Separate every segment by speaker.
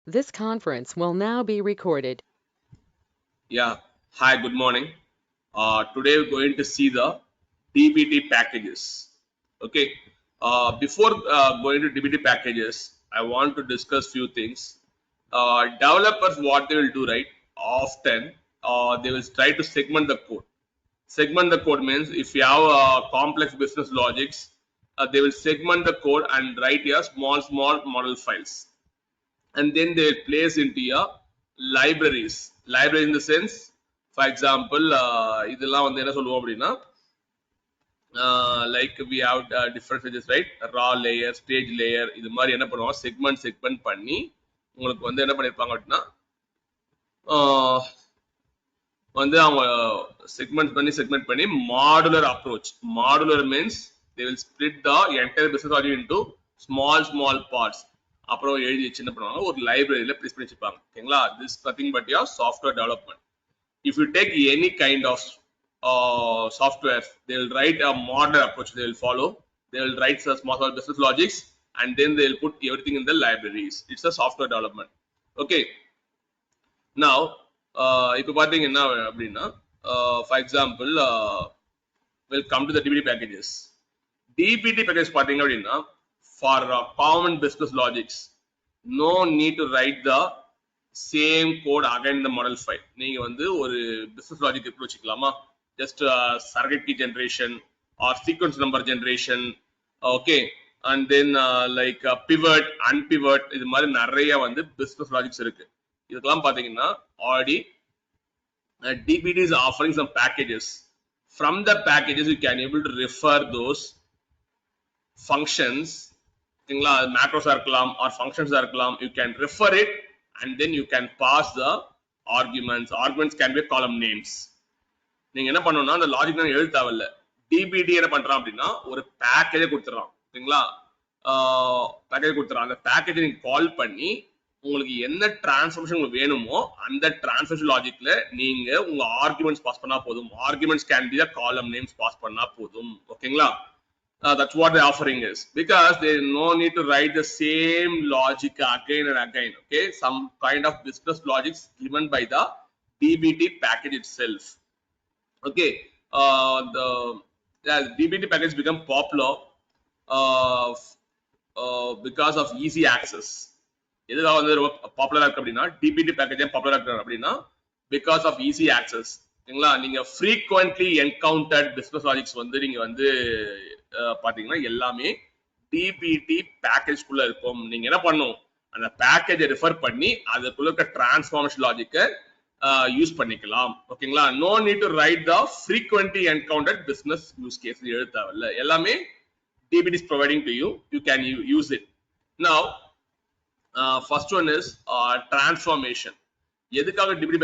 Speaker 1: This conference will now be recorded.
Speaker 2: Yeah, hi, good morning. Today we're going to see the DBT packages. Okay, before going to DBT packages, I want to discuss few things. Developers, what they will do, right? Often, they will try to segment the code. Segment the code means if you have complex business logics, they will segment the code and write a small model files, and then they will place into your library in the sense, for example, இதெல்லாம் வந்து என்ன சொல்லுவோம் அப்படின்னா, like we have different stages, right? Raw layer, stage layer, இது மாதிரி என்ன பண்ணுவோம், segment பண்ணி உங்களுக்கு வந்து என்ன பண்ணிருப்பாங்க அப்படின்னா, ஆஹ் வந்து அவங்க segment பண்ணி modular approach. Modular means they will split the entire business logic into small parts. அப்புறம் எழுதி வச்சு என்ன பண்ணுவாங்க, ஒரு லைப்ரரியில பிளேஸ் பண்ணி வச்சுப்பாங்க. ஓகேங்களா? This nothing but your software development. If you take any kind of software, they will write a modular approach. They will follow. They will write some small business logics, and then they will put everything in the libraries. It's a software development. Okay. Now, இப்போ பார்த்தீங்கன்னா அப்படின்னா, for example, we'll come to the DBT packages. DBT package பார்த்தீங்க அப்படின்னா, for common business logics, no need to write the same code again in the model file. நீங்க வந்து ஒரு business logic எப்படி வச்சுக்கலாமா, just surrogate key generation or sequence number generation, okay, and then like pivot, unpivot, இது மாதிரி நிறைய வந்து business logics இருக்கு. இதுக்கெல்லாம் பாத்தீங்கன்னா already DBT is offering some packages. From the packages you can able to refer those functions, ஓகேங்களா, macros இருக்கலாம் or functions இருக்கலாம், you can refer it and then you can pass the arguments can be column names. நீங்க என்ன பண்ணணும்னா அந்த logic தான் எழுத தேவையில்ல. DBT என்ன பண்றான் அப்படின்னா ஒரு பேக்கேஜை கொடுத்துறான். ஓகேங்களா, பேக்கேஜ் கொடுத்துறான். அந்த பேக்கேஜை நீங்க கால் பண்ணி உங்களுக்கு என்ன டிரான்ஸ்ஃபர்மேஷன் உங்களுக்கு வேணுமோ அந்த டிரான்ஸ்ஃபர்மேஷன் லாஜிக்ல நீங்க உங்க ஆர்குமெண்ட்ஸ் பாஸ் பண்ணா போதும். ஆர்குமெண்ட்ஸ் கேன் பி த காலம் நேம்ஸ் பாஸ் பண்ணா போதும். ஓகேங்களா, that's what the offering is, because there is no need to write the same logic again and again. Okay, some kind of business logics given by the DBT package itself. Okay, the DBT package become popular because of easy access. எதுக்காக வந்து ரொம்ப பாப்புலரா இருக்கு அப்படின்னா, DBT package பாப்புலரா இருக்கு அப்படின்னா because of easy access. ஓகேங்களா, நீங்க frequently encountered business logics வந்து நீங்க வந்து பாத்தீங்கன்னா எல்லாமே டிபிடி பேக்கேஜ் குள்ள இருக்கும். நீங்க என்ன பண்ணும், அந்த பேக்கேஜை ரெஃபர் பண்ணி அதுக்குள்ள இருக்க டிரான்ஸ்ஃபார்மேஷன் லாஜிக்கை யூஸ் பண்ணிக்கலாம். ஓகேங்களா, no need to write the frequently encountered business use case எழுத தேவையில்ல. எல்லாமே DBT is providing to you, you can use it. Now first one is transformation. எதுக்காக டிபிடி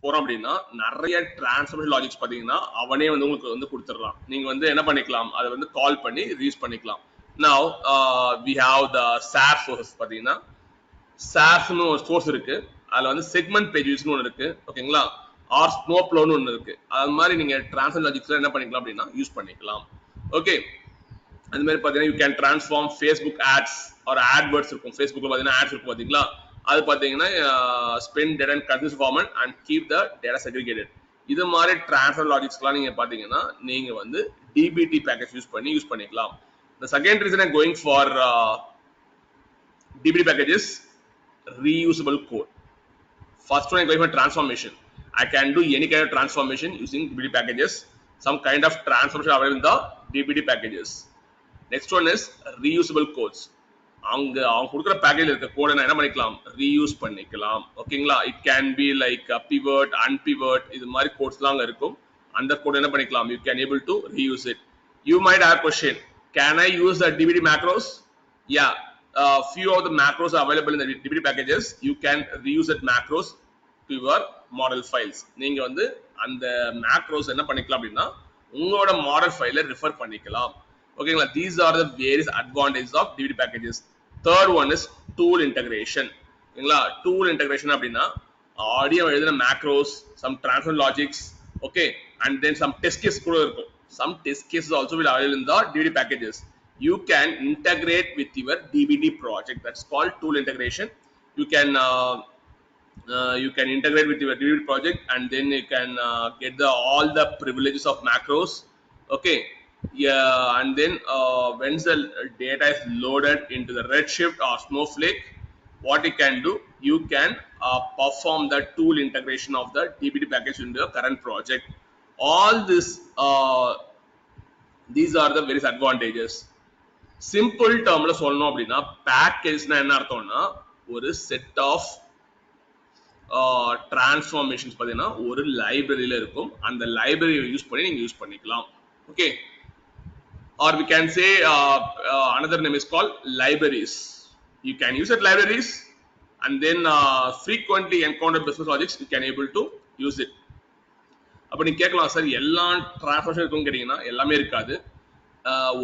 Speaker 2: போறோம் அப்படின்னா, நிறைய டிரான்ஸ்ஃபார்மேஷன் லாஜிக்ஸ் பாத்தீங்கன்னா அவனே வந்து உங்களுக்கு வந்து கொடுத்துடலாம். நீங்க வந்து என்ன பண்ணிக்கலாம், அதை வந்து கால் பண்ணி யூஸ் பண்ணிக்கலாம். Now we have the sir sources. பாத்தீங்கன்னா சார்ஸ்னு ஒரு சோர்ஸ் இருக்கு, அதுல வந்து செக்மெண்ட் பேஜஸ்னு ஒன்று இருக்கு. ஓகேங்களா, ஆர் ஸ்னோப்ளோன்னு ஒன்று இருக்கு. அது மாதிரி நீங்க டிரான்ஸ்ஃபார்மேஷன் லாஜிக்ஸ்ல என்ன பண்ணிக்கலாம் அப்படின்னா யூஸ் பண்ணிக்கலாம். ஓகே, அந்த மாதிரி பாத்தீங்கன்னா you can transform Facebook ads or adverts இருக்கும். ஃபேஸ்புக்ல பாத்தீங்கன்னா ஆட்ஸ் இருக்கும் பாத்தீங்களா, அது பாத்தீங்கன்னா spend data and consist format and keep the data segregated. இது மாதிரி டிரான்ஸ்ஃபர் லாஜிக்ஸ்லாம் நீங்க பாத்தீங்கன்னா நீங்க வந்து டிபிடி பேக்கேஜ் யூஸ் பண்ணிக்கலாம். The second reason I'm going for DBT package is reusable code. First one I'm going for transformation. I can do any kind of transformation using DBT packages. Some kind of transformation available in the DBT packages. Next one is reusable codes. அவங்க கொடுக்குற package இருக்க கோடை நான் என்ன பண்ணிக்கலாம், reuse பண்ணிக்கலாம். ஓகேங்களா, it can be like pivot, unpivot, இது மாதிரி கோட்ஸ்லாம் அங்கே இருக்கும். அந்த கோட் என்ன பண்ணிக்கலாம், you can able to reuse it. You might have question, can I use the DPT macros? Yeah, few of the macros are available in the DBT packages. You can reuse that macros to your model files. நீங்க வந்து அந்த macros என்ன பண்ணிக்கலாம் அப்படின்னா உங்களோட model ஃபைலை refer பண்ணிக்கலாம். ஓகேங்களா, these are the various advantages of DBT packages. Third one is tool integration. ஓகேங்களா, tool integration அப்படின்னா ஆடியோ எழுதின macros, some transfer logics, okay, and then some test case கூட இருக்கும். Some test cases also will available in the DBT packages. You can integrate with your DBT project. That's called tool integration. you can integrate with your DBT project, and then you can get all the privileges of macros. Okay, yeah, and then once the data is loaded into the Redshift or Snowflake, what you can do, you can perform the tool integration of the DBT package into your current project. All this, these are the various advantages. Simple டேர்ம்ல சொல்லணும் அப்படின்னா பேக்கேஜ்னா என்ன அர்த்தம்னா ஒரு set of டிரான்ஸ்ஃபார்மேஷன்ஸ் பார்த்தீங்கன்னா ஒரு லைப்ரரியில இருக்கும். அந்த லைப்ரரியை யூஸ் பண்ணி நீங்க யூஸ் பண்ணிக்கலாம். Okay, or we can say another name is called libraries. You can use it libraries, and then frequently encounter business logics you can able to use it. அப்ப நீங்க கேட்கலாம், சார் எல்லா டிரான்ஸ்ஃபார்மேஷன் இருக்குன்னு கேட்டீங்கன்னா எல்லாமே இருக்காது.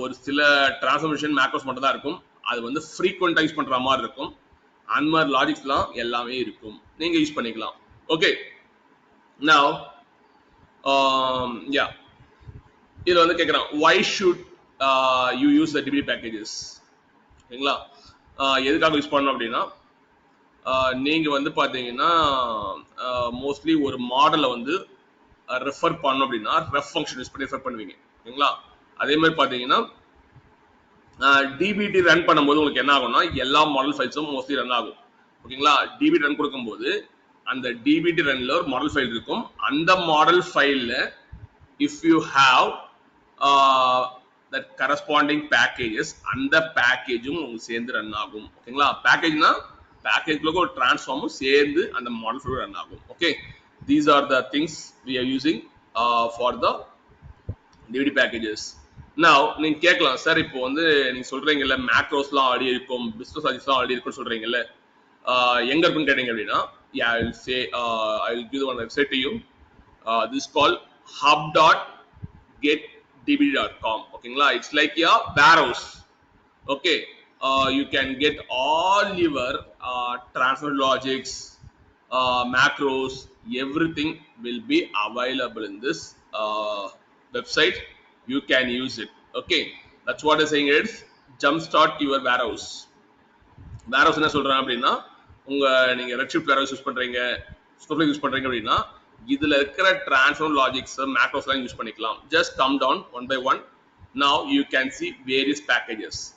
Speaker 2: ஒரு சில டிரான்ஸ்ஃபார்மேஷன் மேக்ரோஸ் மட்டும் தான் இருக்கும். அது வந்து ஃப்ரீக்வெண்டா யூஸ் பண்ற மாதிரி இருக்கும். அந்த மாதிரி லாஜிக்ஸ்லாம் எல்லாமே இருக்கும், நீங்க யூஸ் பண்ணிக்கலாம். ஓகே, now yeah, இதுல வந்து கேக்குறான், why should you use the DBT packages? சரிங்களா, எதுக்காக யூஸ் பண்ணணும் அப்படின்னா, நீங்க வந்து பாத்தீங்கன்னா மோஸ்ட்லி ஒரு மாடலை வந்து ரெஃபர் பண்ணணும் அப்படின்னா ரெஃப் ஃபங்க்ஷன் யூஸ் பண்ணி ரெஃபர் பண்ணுவீங்க. சரிங்களா, அதே மாதிரி பாத்தீங்கன்னா டிபிடி ரன் பண்ணும்போது உங்களுக்கு என்ன ஆகும்னா எல்லா மாடல் ஃபைல்ஸும் மோஸ்ட்லி ரன் ஆகும். ஓகேங்களா, டிபிடி ரன் கொடுக்கும்போது அந்த டிபிடி ரன்ல ஒரு மாடல் ஃபைல் இருக்கும். அந்த மாடல் ஃபைல்ல if you have that corresponding packages, அந்த பேக்கேஜும் உங்களுக்கு சேர்ந்து ரன் ஆகும். ஓகேங்களா, பேக்கேஜ்னா பேக்கேஜ்ல ஒரு டிரான்ஸ்ஃபார்மும் சேர்ந்து அந்த மாடல் ஃபைல் ரன் ஆகும். Okay, these are the things we are using for the DBT packages. Now நீங்க கேட்கலாம், சார் இப்போ வந்து நீங்க சொல்றீங்கல்ல மேக்ரோஸ்லாம் ஆல்ரெடி இருக்கும், பிசினஸ் லாஜிக்ஸ்லாம் ஆல்ரெடி இருக்குன்னு சொல்றீங்கல்ல, எங்க இருக்குன்னு கேட்டீங்க அப்படின்னா, yeah, I will say I will give one website to you. This is called hub.getdbt.com. ஓகேங்களா, it's like a warehouse. Okay, you can get all your transfer logics, macros, everything will be available in this website. You can use it. Okay, that's what I'm saying. It's jumpstart your warehouse. warehouse என்ன சொல்றேன் அப்படின்னா, உங்க நீங்க Redshift warehouse use பண்றீங்க, Snowflake use பண்றீங்க அப்படின்னா இதுல இருக்கிற transform logics macros எல்லாம் யூஸ் பண்ணிக்கலாம். just come down one by one. now you can see various packages.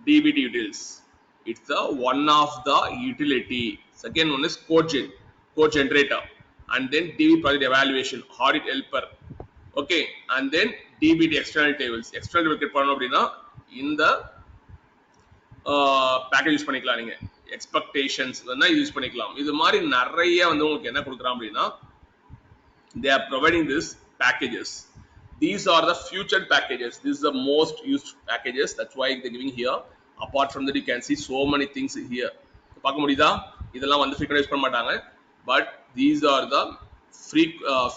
Speaker 2: DBT utils, it's the one of the utility. Second one is code generator, and then DB project evaluation, audit helper. Okay, and then DBT external tables. external table create பண்ணனும் அப்படின்னா இந்த package use பண்ணிக்கலாம். நீங்க expectations வேணா use பண்ணிக்கலாம். இது மாதிரி நிறைய வந்து உங்களுக்கு என்ன கொடுக்குறான் அப்படின்னா, they are providing this packages. These are the future packages. This is the most used packages, that's why they're giving here. Apart from that, you can see so many things here. பார்க்க முடியுதா, இதெல்லாம் வந்து frequently use பண்ண மாட்டாங்க, but these are the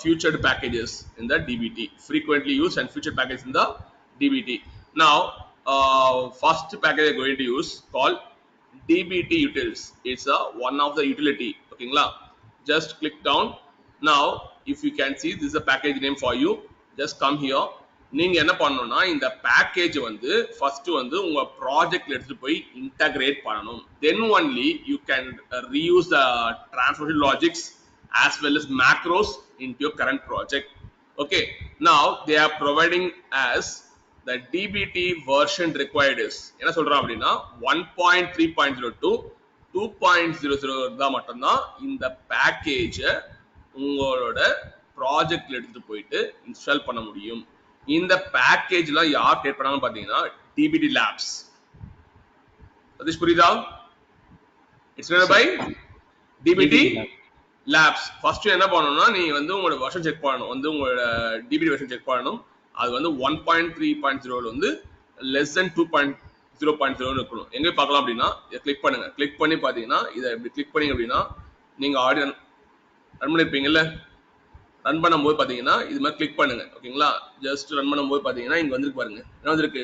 Speaker 2: featured packages in the DBT, frequently used and featured packages in the DBT. now first package I'm going to use called DBT utils. it's a one of the utility. ஓகேங்களா, just click down. now if you can see, this is a package name for you. just come here. நீங்க என்ன பண்ணனும்னா இந்த package வந்து first வந்து உங்க ப்ராஜெக்ட்ல எடுத்து போய் இன்டகிரேட் பண்ணனும். then only you can reuse the transformation logics as well as macros into your current project. okay, now they are providing as the DBT version required is என்ன சொல்றோம் அப்படின்னா 1.3.0 to 2.00 தான் மட்டும்தான் இந்த பேக்கேஜ் உங்களோட ப்ராஜெக்ட்ல எடுத்து போயிட்டு இன்ஸ்டால் பண்ண முடியும். இந்த பேக்கேஜ்லாம் யார் கிரியேட் பண்ணாங்க பாத்தீங்கன்னா DBT labs. சதீஷ் புரியுதா? It's written by DBT labs. ஃபர்ஸ்ட் என்ன பண்ணனும்னா நீ வந்து உங்களோட வெர்ஷன் செக் பண்ணனும், வந்து உங்களோட DBT வெர்ஷன் செக் பண்ணனும். அது வந்து 1.3.0 ல வந்து less than 2.0.0 இருக்கணும். எங்க பார்க்கலாம் அப்படின்னா இத கிளிக் பண்ணுங்க. கிளிக் பண்ணி பாத்தீங்கன்னா இத இப்படி கிளிக் பண்ணீங்க அப்படின்னா நீங்க ஆல்ரெடி ரன் பண்ணிருப்பீங்கல்ல, ரன் பண்ணும்போது பாத்தீங்கன்னா இது மாதிரி கிளிக் பண்ணுங்க. ஓகேங்களா, ஜஸ்ட் ரன் பண்ணும்போது பாத்தீங்கன்னா இங்க வந்திருக்கு பாருங்க, என்ன வந்திருக்கு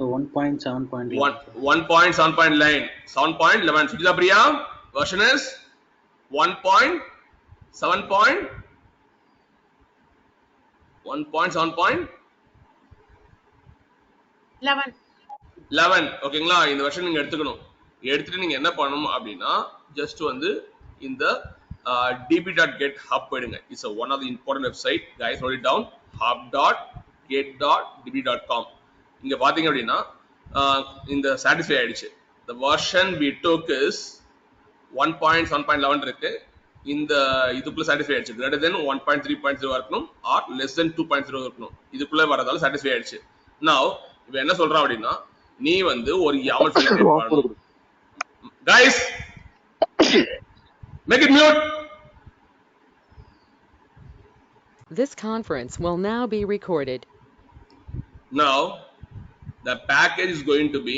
Speaker 2: 1.7.11. Sujitha Priya, version is 1.7.11. ஓகேங்களா, இந்த வெர்ஷன் நீங்க எடுத்துக்கணும். எடுத்துட்டு நீங்க என்ன பண்ணணும் அப்படின்னா ஜஸ்ட் வந்து இந்த db.get hub போயிடுங்க. It's one of the important website guys, note it down. hub.get.db.com. இங்க பாத்தீங்க அப்படின்னா இந்த சாட்டிஸ்ஃபை ஆயிடுச்சு. the version we took is 1.7.11 இருக்கு. இந்த இதுக்குள்ள சாட்டிஸ்ஃபை ஆயிடுச்சு. greater than 1.3.0 இருக்கணும் or less than 2.0 இருக்கணும். இதுக்குள்ள வரதால சாட்டிஸ்ஃபை ஆயிடுச்சு. now இப்போ என்ன சொல்றான் அப்படின்னா நீ வந்து ஒரு YAML ஃபைல் கிரியேட் பண்ணணும். guys make it mute.
Speaker 1: This conference will now be recorded.
Speaker 2: Now the package is going to be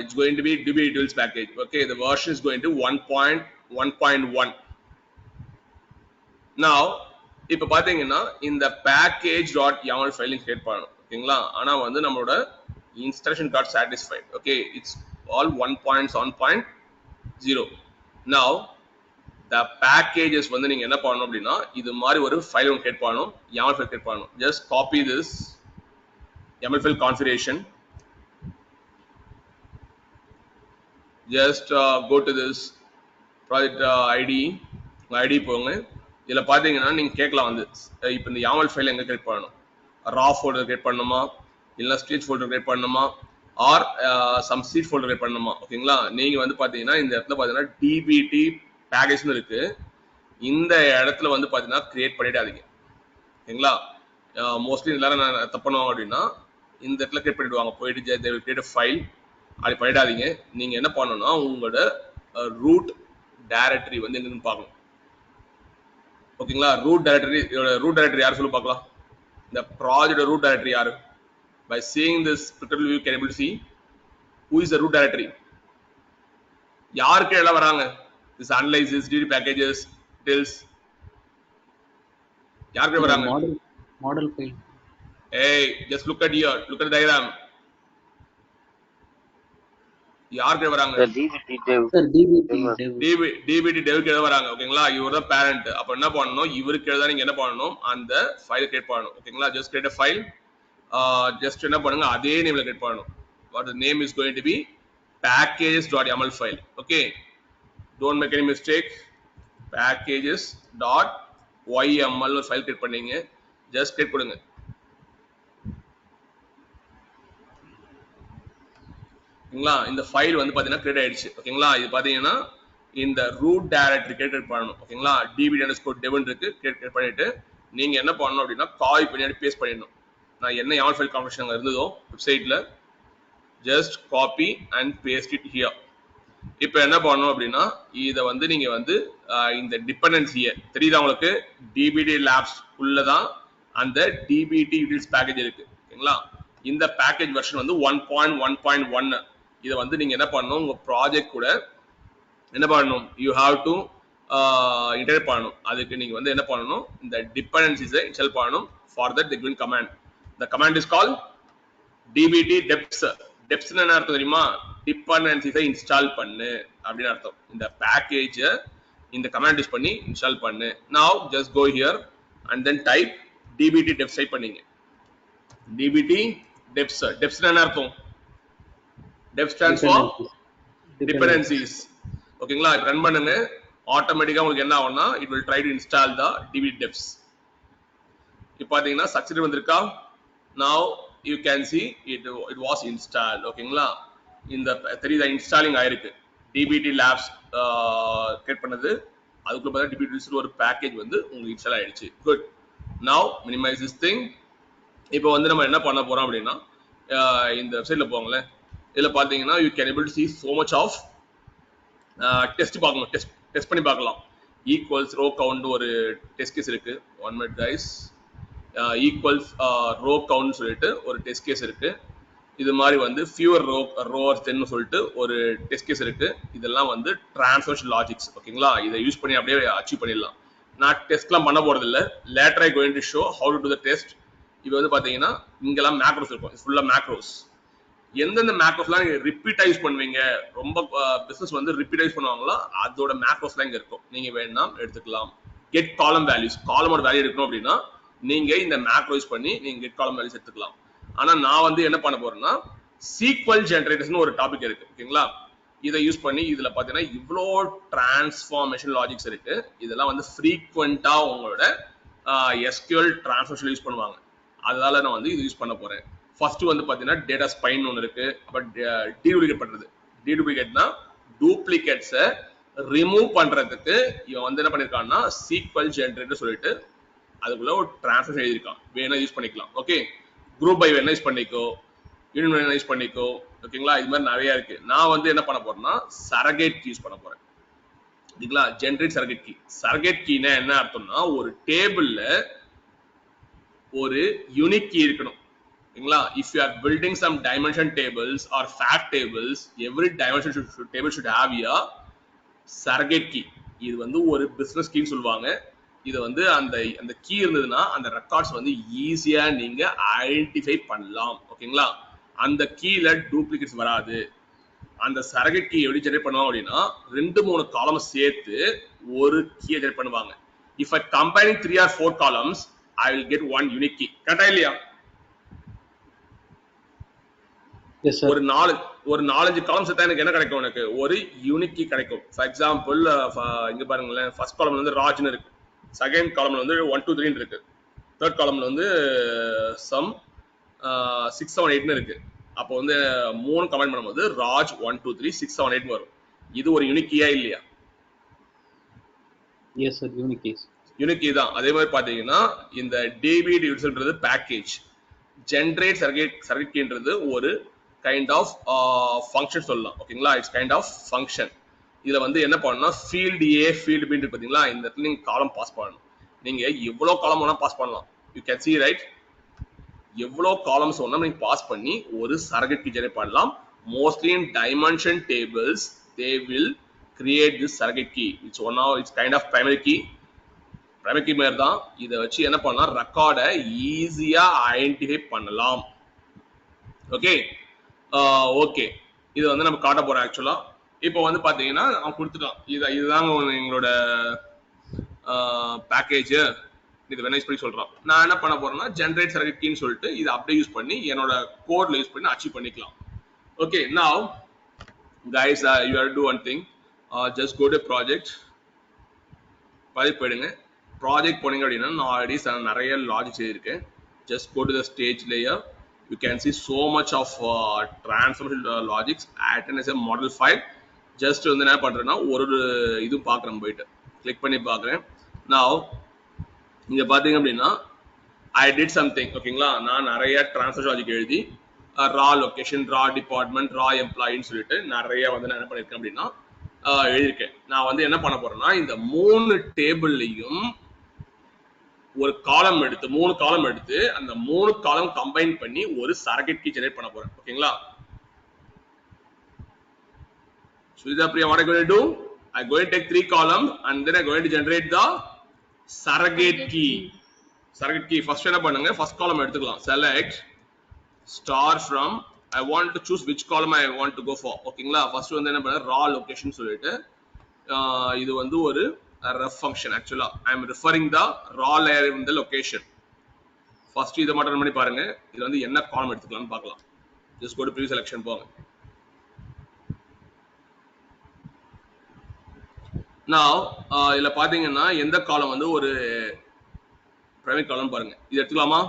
Speaker 2: it's going to be DB Tools package. Okay, the version is going to 1.1.1. now இப்போ பாத்தீங்கன்னா இந்த package.yaml file create பண்ணனும். ஓகேங்களா? ஆனா வந்து நம்மளோட installation.satisfied. okay, it's all 1.7.0. now the packages வந்து நீங்க என்ன பண்ணணும் அப்படின்னா இது மாதிரி ஒரு ஃபைல் ஒன்று கிரியேட் பண்ணணும், YAML ஃபைல் கிரியேட் பண்ணணும். just copy this YAML file configuration. just go to this project id போங்க. இதுல பாத்தீங்கன்னா நீங்க கேட்கலாம் வந்து இப்போ இந்த YAML ஃபைல் எங்க கிரியேட் பண்ணணும், raw folder கிரியேட் பண்ணணுமா இல்ல stretch folder கிரியேட் பண்ணணுமா or some seed folder create பண்ணணுமா. ஓகேங்களா? நீங்க வந்து பாத்தீங்கன்னா இந்த இடத்துல பாத்தீங்கன்னா dbt பேக்கேஜ்னு இருக்கு. இந்த இடத்துல வந்து பாத்தீங்கன்னா கிரியேட் பண்ணிடாதீங்க. ஓகேங்களா? மோஸ்ட்லி எல்லாரும் தப்பு பண்ணுவாங்க அப்படின்னா இந்த இடத்துல கிரியேட் பண்ணிடுவாங்க, போயிட்டு they will create a file. அப்படி பண்ணிடாதீங்க. நீங்க என்ன பண்ணணும்னா உங்களோட ரூட் டைரக்டரி வந்து எங்கன்னு பார்க்கணும். ஓகேங்களா? ரூட் டைரக்டரி யார் சொல்லு பார்க்கலாம். இந்த ப்ராஜெக்ட் ரூட் டைரக்டரி யாரு? by seeing this pictorial view you can able to see who is the root directory. யாருக்கு எல்லாம் வராங்க? this analysis, DB packages, details யாருக்கு வராங்க?
Speaker 3: model file.
Speaker 2: hey, just look at here, look at the diagram. யாருக்கு வராங்க?
Speaker 3: dbt dev
Speaker 2: க்கு வராங்க. ஓகேங்களா? இவர் தான் பேரண்ட். அப்ப என்ன பண்ணனும், இவருக்கு தான் நீங்க என்ன பண்ணனும், அந்த ஃபைல் கிரியேட் பண்ணனும். ஓகேங்களா? just create a file. just என்ன பண்ணுங்க, அதே நேம்ல கிரியேட் பண்ணனும். what the name is going to be packages.yaml file. okay, don't make any mistake. packages.yml file create பண்ணீங்க, just கிரியேட் கொடுங்க. ஓகேங்களா? இந்த ஃபைல் வந்து பாத்தீங்கன்னா கிரியேட் ஆயிடுச்சு. ஓகேங்களா? இது பாத்தீங்கன்னா இந்த ரூட் டைரக்டரி கிரியேட் பண்ணனும். ஓகேங்களா? dbt_dev இருக்கு, கிரியேட் பண்ணிட்டு நீங்க என்ன பண்ணனும் அப்படின்னா காப்பி பண்ணி பேஸ்ட் பண்ணிடணும். நான் என்ன YAML ஃபைல் கான்ஃபிகரேஷன் இருந்ததோ வெப்சைட்ல just copy and paste it here. இப்போ என்ன பண்ணணும் அப்படின்னா இத வந்து நீங்க வந்து இந்த டிபெண்டன்சியை தெரியுதா உங்களுக்கு, dbt labs உள்ளதான் அந்த dbt utils பேக்கேஜ் இருக்கு. ஓகேங்களா? இந்த பேக்கேஜ் வெர்ஷன் வந்து 1.1.1. இத வந்து நீங்க என்ன பண்ணணும், உங்க ப்ராஜெக்ட் கூட என்ன பண்ணணும், you have to integrate பண்ணணும். அதுக்கு நீங்க வந்து என்ன பண்ணணும், இந்த டிபெண்டன்சிஸை இன்ஸ்டால் பண்ணணும். for that the given command, the command is called dbt deps. deps என்ன அர்த்தம் தெரியுமா? டிபெண்டன்சிஸை இன்ஸ்டால் பண்ணு அப்படின்னு அர்த்தம். இந்த பேக்கேஜை இந்த கமாண்ட் யூஸ் பண்ணி இன்ஸ்டால் பண்ணு. now just go here and then type dbt deps type பண்ணீங்க. dbt deps. deps என்ன அர்த்தம்? deps stands for dependencies. ஓகேங்களா? இப்போ ரன் பண்ணுங்க, ஆட்டோமேட்டிக்கா உங்களுக்கு என்ன ஆகும்னா it will try to install the dbt deps. இப்போ பாத்தீங்கன்னா சக்சஸ் வந்திருக்கா? now you can see it was installed. ஓகேங்களா? இந்த தெரியுதா இன்ஸ்டாலிங் ஆயிருக்கு. dbt labs கிரியேட் பண்ணது, அதுக்குள்ள பார்த்தா dbt utils ஒரு பேக்கேஜ் வந்து உங்களுக்கு இன்ஸ்டால் ஆயிடுச்சு. Good. now minimize this thing. இப்போ வந்து நம்ம என்ன பண்ண போறோம் அப்படின்னா இந்த வெப்சைட்ல போங்களேன். இதுல பாத்தீங்கன்னா you can able to see so much of test பார்க்கணும், டெஸ்ட் பண்ணி பார்க்கலாம். ஈக்குவல்ஸ் ரோ கவுண்ட் ஒரு டெஸ்ட் கேஸ் இருக்கு. 1 minute guys. Equals row count சொல்லிட்டு ஒரு டெஸ்ட் கேஸ் இருக்கு. இது மாதிரி வந்து ஃபியூவர் ரோவர் 10 சொல்லிட்டு ஒரு டெஸ்ட் கேஸ் இருக்கு. இதெல்லாம் வந்து டிரான்ஸ்ஃபர்மேஷன் லாஜிக்ஸ். ஓகேங்களா? இதை யூஸ் பண்ணி அப்படியே அச்சீவ் பண்ணிடலாம். நான் டெஸ்ட்லாம் பண்ண போறது இல்லை. Later I going to show how to to the test. இது வந்து பாத்தீங்கன்னா இங்கெல்லாம் மேக்ரோஸ் இருக்கும், ஃபுல்லா மேக்ரோஸ். எந்தெந்த மேக்ரோஸ்லாம் நீங்க ரிப்பீட்டா யூஸ் பண்ணுவீங்க, ரொம்ப பிசினஸ் வந்து ரிப்பீட்டா யூஸ் பண்ணுவாங்களோ அதோட மேக்ரோஸ்லாம் இங்க இருக்கும். நீங்க வேணா எடுத்துக்கலாம். கெட் காலம் வேல்யூஸ், காலமோட வேல்யூ எடுக்கணும் அப்படின்னா நீங்க இந்த மேக்ரோ யூஸ் பண்ணி நீங்க கெட் காலம் வேல்யூஸ் எடுத்துக்கலாம். ஆனா நான் வந்து என்ன பண்ண போறேன்னா சீக்வல் ஜெனரேட்டர்ஸ்னு ஒரு டாபிக் இருக்கு ஓகேங்களா. இதை யூஸ் பண்ணி இதுல பாத்தீங்கன்னா இவ்வளோ டிரான்ஸ்ஃபார்மேஷன் லாஜிக்ஸ் இருக்கு. இதெல்லாம் வந்து ஃப்ரீக்வெண்டா உங்களோட SQL டிரான்ஸ்ஃபார்மேஷன் யூஸ் பண்ணுவாங்க. அதனால நான் வந்து இது யூஸ் பண்ண போறேன். ஃபர்ஸ்ட் வந்து பாத்தீங்கன்னா டேட்டா ஸ்பைன் ஒன்று இருக்கு. அப்புறம் டீடூப்ளிகேட் பண்றது. டீடூப்ளிகேட்னா டூப்ளிகேட்ஸை ரிமூவ் பண்றதுக்கு இவன் வந்து என்ன பண்ணிருக்கான்னா சீக்வல் ஜெனரேட்டர் சொல்லிட்டு அதுக்குள்ள ஒரு டிரான்ஸ்ஃபார்மேஷன் எழுதியிருக்கான். வேணா யூஸ் பண்ணிக்கலாம். ஓகே, குரூப் பை வேணா யூஸ் பண்ணிக்கோ, யூனியன் வேணா யூஸ் பண்ணிக்கோ. ஓகேங்களா, இது மாதிரி நிறைய இருக்கு. நான் வந்து என்ன பண்ண போறேன்னா சரகேட் கீ யூஸ் பண்ண போறேன். ஓகேங்களா, ஜெனரேட் சரகேட் கீ. சரகேட் கீனா என்ன அர்த்தம்னா ஒரு டேபிள்ல ஒரு யூனிக் கீ இருக்கணும். ஓகேங்களா, if you are building some dimension tables or fact tables, every dimension table should have a surrogate key. இது வந்து ஒரு பிசினஸ் கீன்னு சொல்லுவாங்க. இது வந்து அந்த கீ இருந்ததுன்னா அந்த ரெக்கார்ட்ஸ் வந்து ஈஸியா நீங்க ஐடென்டிஃபை பண்ணலாம். ஓகேங்களா, அந்த கீல டூப்ளிகேட்ஸ் வராது. அந்த சரகேட் கீ எப்படி ஜெனரேட் பண்ணுவாங்க அப்படின்னா 2-3 காலம்ஸ் சேர்த்து ஒரு கீயை ஜெனரேட் பண்ணுவாங்க. If I combining 3 or 4 columns I will get one unique key. கரெக்டா இல்லையா? ஒரு 4-5 காலம் சேர்த்தா எனக்கு என்ன கிடைக்கும்? எனக்கு ஒரு யூனிக் கீ கிடைக்கும். ஃபார் எக்ஸாம்பிள் இங்க பாருங்களேன், ஃபர்ஸ்ட் காலம்ல வந்து ராஜ்னு இருக்கு, செகண்ட் காலம்ல வந்து 1 2 3 இருக்கு, தேர்ட் காலம்ல வந்து சம் 6 7 8 இருக்கு. அப்போ வந்து 3 கமெண்ட் பண்ணும்போது ராஜ் 1 2 3 6 7 8 வரும். இது ஒரு யூனிக் கீயா இல்லையா?
Speaker 3: Yes sir, unique keys.
Speaker 2: Unique key தான். அதே மாதிரி பாத்தீங்கன்னா இந்த டிபிடி யூசர்ன்றது பேக்கேஜ், ஜெனரேட் சர்க்கிட் கீன்றது ஒரு கைண்ட் ஆஃப் ஃபங்க்ஷன் சொல்லலாம். ஓகேங்களா, இட்ஸ் கைண்ட் ஆஃப் ஃபங்க்ஷன். இதுல வந்து என்ன பண்ணணும்னா ஃபீல்டு ஏ ஃபீல்டு பி பாத்தீங்களா, இந்த இடத்துல நீங்க காலம் பாஸ் பண்ணணும். நீங்க எவ்வளவு காலம் வேணா பாஸ் பண்ணலாம். யூ கேன் see ரைட், எவ்வளவு காலம்ஸ் வேணா நீங்க பாஸ் பண்ணி ஒரு சர்க்கிட் கீ ஜெனரேட் பண்ணலாம். Mostly in dimension tables they will create this circuit key. It's kind of primary key. Primary key மாதிரி தான். இதை வச்சு என்ன பண்ணலாம், ரெக்கார்டை ஈஸியா ஐடென்டிஃபை பண்ணலாம். ஓகே ஓகே, இது வந்து நம்ம காட்ட போறோம். ஆக்சுவலா இப்போ வந்து பாத்தீங்கன்னா அவன் கொடுத்துட்டான், இதுதாங்க எங்களோட பேக்கேஜ், இது வேணா யூஸ் பண்ணி சொல்றான். நான் என்ன பண்ண போறேன்னா ஜெனரேட் சர்க்கிட் கீன்னு சொல்லிட்டு இதை அப்படியே யூஸ் பண்ணி என்னோட கோட்ல யூஸ் பண்ணி அச்சீவ் பண்ணிக்கலாம். Okay, now guys you have to do one thing, just go to project, போயிடுங்க. ப்ராஜெக்ட் போனீங்க அப்படின்னா நான் ஆல்ரெடி நிறைய லாஜிக்ஸ் எழுதியிருக்கேன். Just go to the stage layer, you can see so much of transformation logics add as a model file. ஜஸ்ட் வந்து என்ன பண்றேன்னா ஒரு இது பார்க்குறேன், போயிட்டு கிளிக் பண்ணி பார்க்குறேன். நான் இங்க பாத்தீங்க அப்படின்னா ஐ டிட் சம்திங். ஓகேங்களா, நான் நிறைய டிரான்ஸ்ஃபார்மேஷன் லாஜிக் எழுதி ரா லொகேஷன், ரா டிபார்ட்மெண்ட், ரா எம்ப்ளாயின்னு சொல்லிட்டு நிறைய வந்து நான் என்ன பண்ணிருக்கேன் அப்படின்னா எழுதியிருக்கேன். நான் வந்து என்ன பண்ண போறேன்னா இந்த 3 டேபிள்லையும் ஒரு காலம் எடுத்து 3 காலம் எடுத்து அந்த 3 காலம் கம்பைன் பண்ணி ஒரு சர்க்கிட் கீ ஜெனரேட் பண்ண போறேன். ஓகேங்களா, Sridhar Priya, what I'm going to do? I'm going to take 3 columns and then I'm going to generate the surrogate key. Surrogate key first என்ன பண்ணுங்க, first column எடுத்துக்கலாம். Select star from, I want to choose which column I want to go for. ஓகேங்களா, first வந்து என்ன பண்ண raw location சொல்லிட்டு இது வந்து ஒரு ref function. actually I am referring the raw layer in the location. first இத மட்டும் பண்ணி பாருங்க, இது வந்து என்ன காலம் எடுத்துக்கலாம்னு பார்க்கலாம். just go to preview selection போங்க. now இதுல பாத்தீங்கன்னா எந்த காலம் வந்து ஒரு பிரைமரி காலம் பாருங்க, இது எடுத்துக்கலாமா?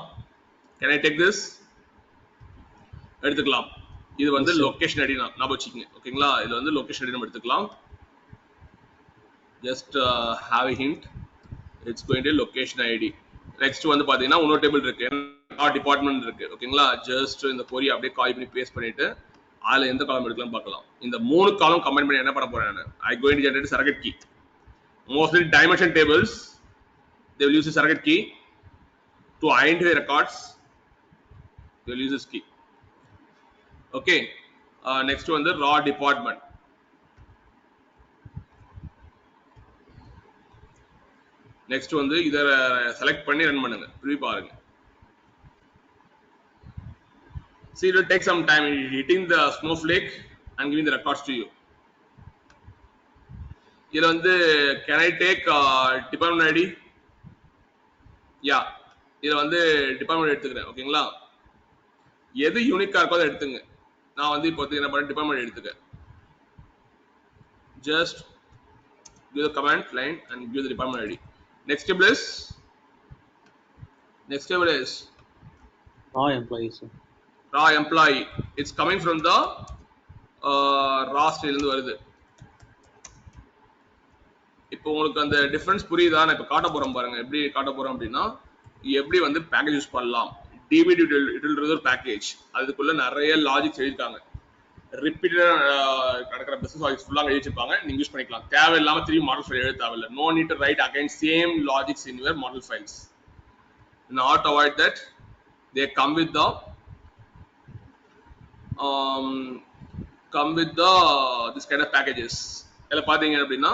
Speaker 2: can I take this? எடுத்துக்கலாம். இது வந்து லொகேஷன் ஐடி ஞாபகம் வச்சுக்கங்க. ஓகேங்களா, இது வந்து லொகேஷன் ஐடி நம்ம எடுத்துக்கலாம். just have a hint, it's going to location id. next வந்து பாத்தீங்கன்னா இன்னொரு டேபிள் இருக்கு, டிபார்ட்மெண்ட் இருக்கு. ஓகேங்களா, ஜஸ்ட் இந்த கொரி அப்படியே காப்பி பண்ணி பேஸ்ட் பண்ணிட்டு அதுல எந்த காலம் எடுக்கலாம்னு பார்க்கலாம். இந்த 3 காலம் கம்பைன் பண்ணி என்ன பண்ண போறேன் நான், I going to generate surrogate key. mostly dimension tables they will use the surrogate key to identify records. they will use this key. okay, next வந்து raw department. நெக்ஸ்ட் வந்து இத செலக்ட் பண்ணி ரன் பண்ணுங்க, ப்ரீ பாருங்க. see it will take some time hitting the snowflake and giving the records to you. இதுல வந்து can I take department id? yeah, இதுல வந்து டிபார்ட்மெண்ட் எடுத்துக்கிறேன். ஓகேங்களா, எது யூனிக்கா இருக்கோ அதை எடுத்துங்க. நான் வந்து இப்போ என்ன பண்ண டிபார்ட்மெண்ட் எடுத்துக்க just give the command line and give the department ID. Next table is
Speaker 3: raw employees.
Speaker 2: raw employee. It's coming from the raw style இருந்து வருது. இப்போ உங்களுக்கு அந்த டிஃபரன்ஸ் புரியுதா? நான் இப்போ காட்ட போறேன் பாருங்க. எப்படி காட்ட போறோம் அப்படின்னா எப்படி வந்து பேக்கேஜ் யூஸ் பண்ணலாம். db ஒரு பேக்கேஜ், அதுக்குள்ள நிறைய லாஜிக்ஸ் எழுதிருக்காங்க. ரிப்பீட்டடா நடக்கிற பிசினஸ் லாஜிக்ஸ் ஃபுல்லா எழுதி வச்சிருப்பாங்க. நீங்க யூஸ் பண்ணிக்கலாம். தேவையில்லாம 3 மாடல் ஃபைல் எழுத தேவையில்லை. No need to write again same logics in your model files. In order to avoid that, they come with the this kind of packages. எல்லாம் பாத்தீங்க அப்படின்னா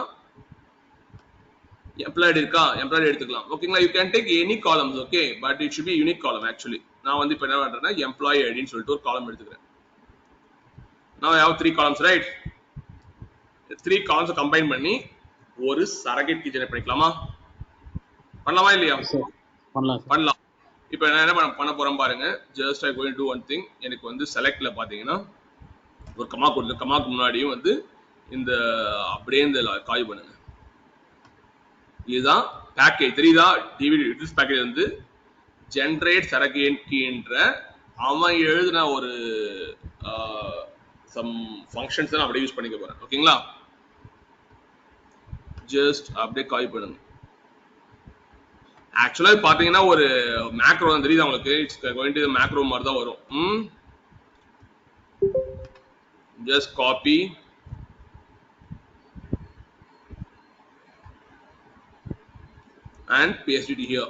Speaker 2: எம்ப்ளாய்டு இருக்கா, எம்ப்ளாய்டு எடுத்துக்கலாம். ஓகேங்களா? You can take any columns, okay, but it should be unique காலம். Actually நான் வந்து இப்போ என்ன பண்றேன்னா எம்ப்ளாயி ஐடின்னு சொல்லிட்டு ஒரு காலம் எடுத்துக்கிறேன். Now I have 3 columns, right? 3 columns combine பண்ணி ஒரு சரகட் கீ ஜெனரேட் பண்ணிக்கலாமா? பண்ணலாமா இல்லையா? பண்ணலாம். இப்போ நான் என்ன பண்ண போறேன் பாருங்க. just I going to do one thing. எனக்கு வந்து செலக்ட்ல பாத்தீங்கன்னா ஒரு கமா கொடுத்து கமாக்கு முன்னாடியும் வந்து இந்த அப்படியே இந்த காய் பண்ணுங்க. இதுதான் பேக்கேஜ். தெரியுதா? டிவிடி யூட்டிலிட்டிஸ் பேக்கேஜ் வந்து ஜெனரேட் சரகட் கீன்ற அவன் எழுதின ஒரு some functions நான் அப்படியே யூஸ் பண்ணிக்க போறேன். ஓகேங்களா? just அப்படியே காப்பி பண்ணுங்க. ஆக்சுவலா பாத்தீங்கன்னா ஒரு மேக்ரோ தான் தெரியுது உங்களுக்கு. இட்ஸ் கோயிங் டு மேக்ரோ மாதிரி தான் வரும். just copy and paste it here.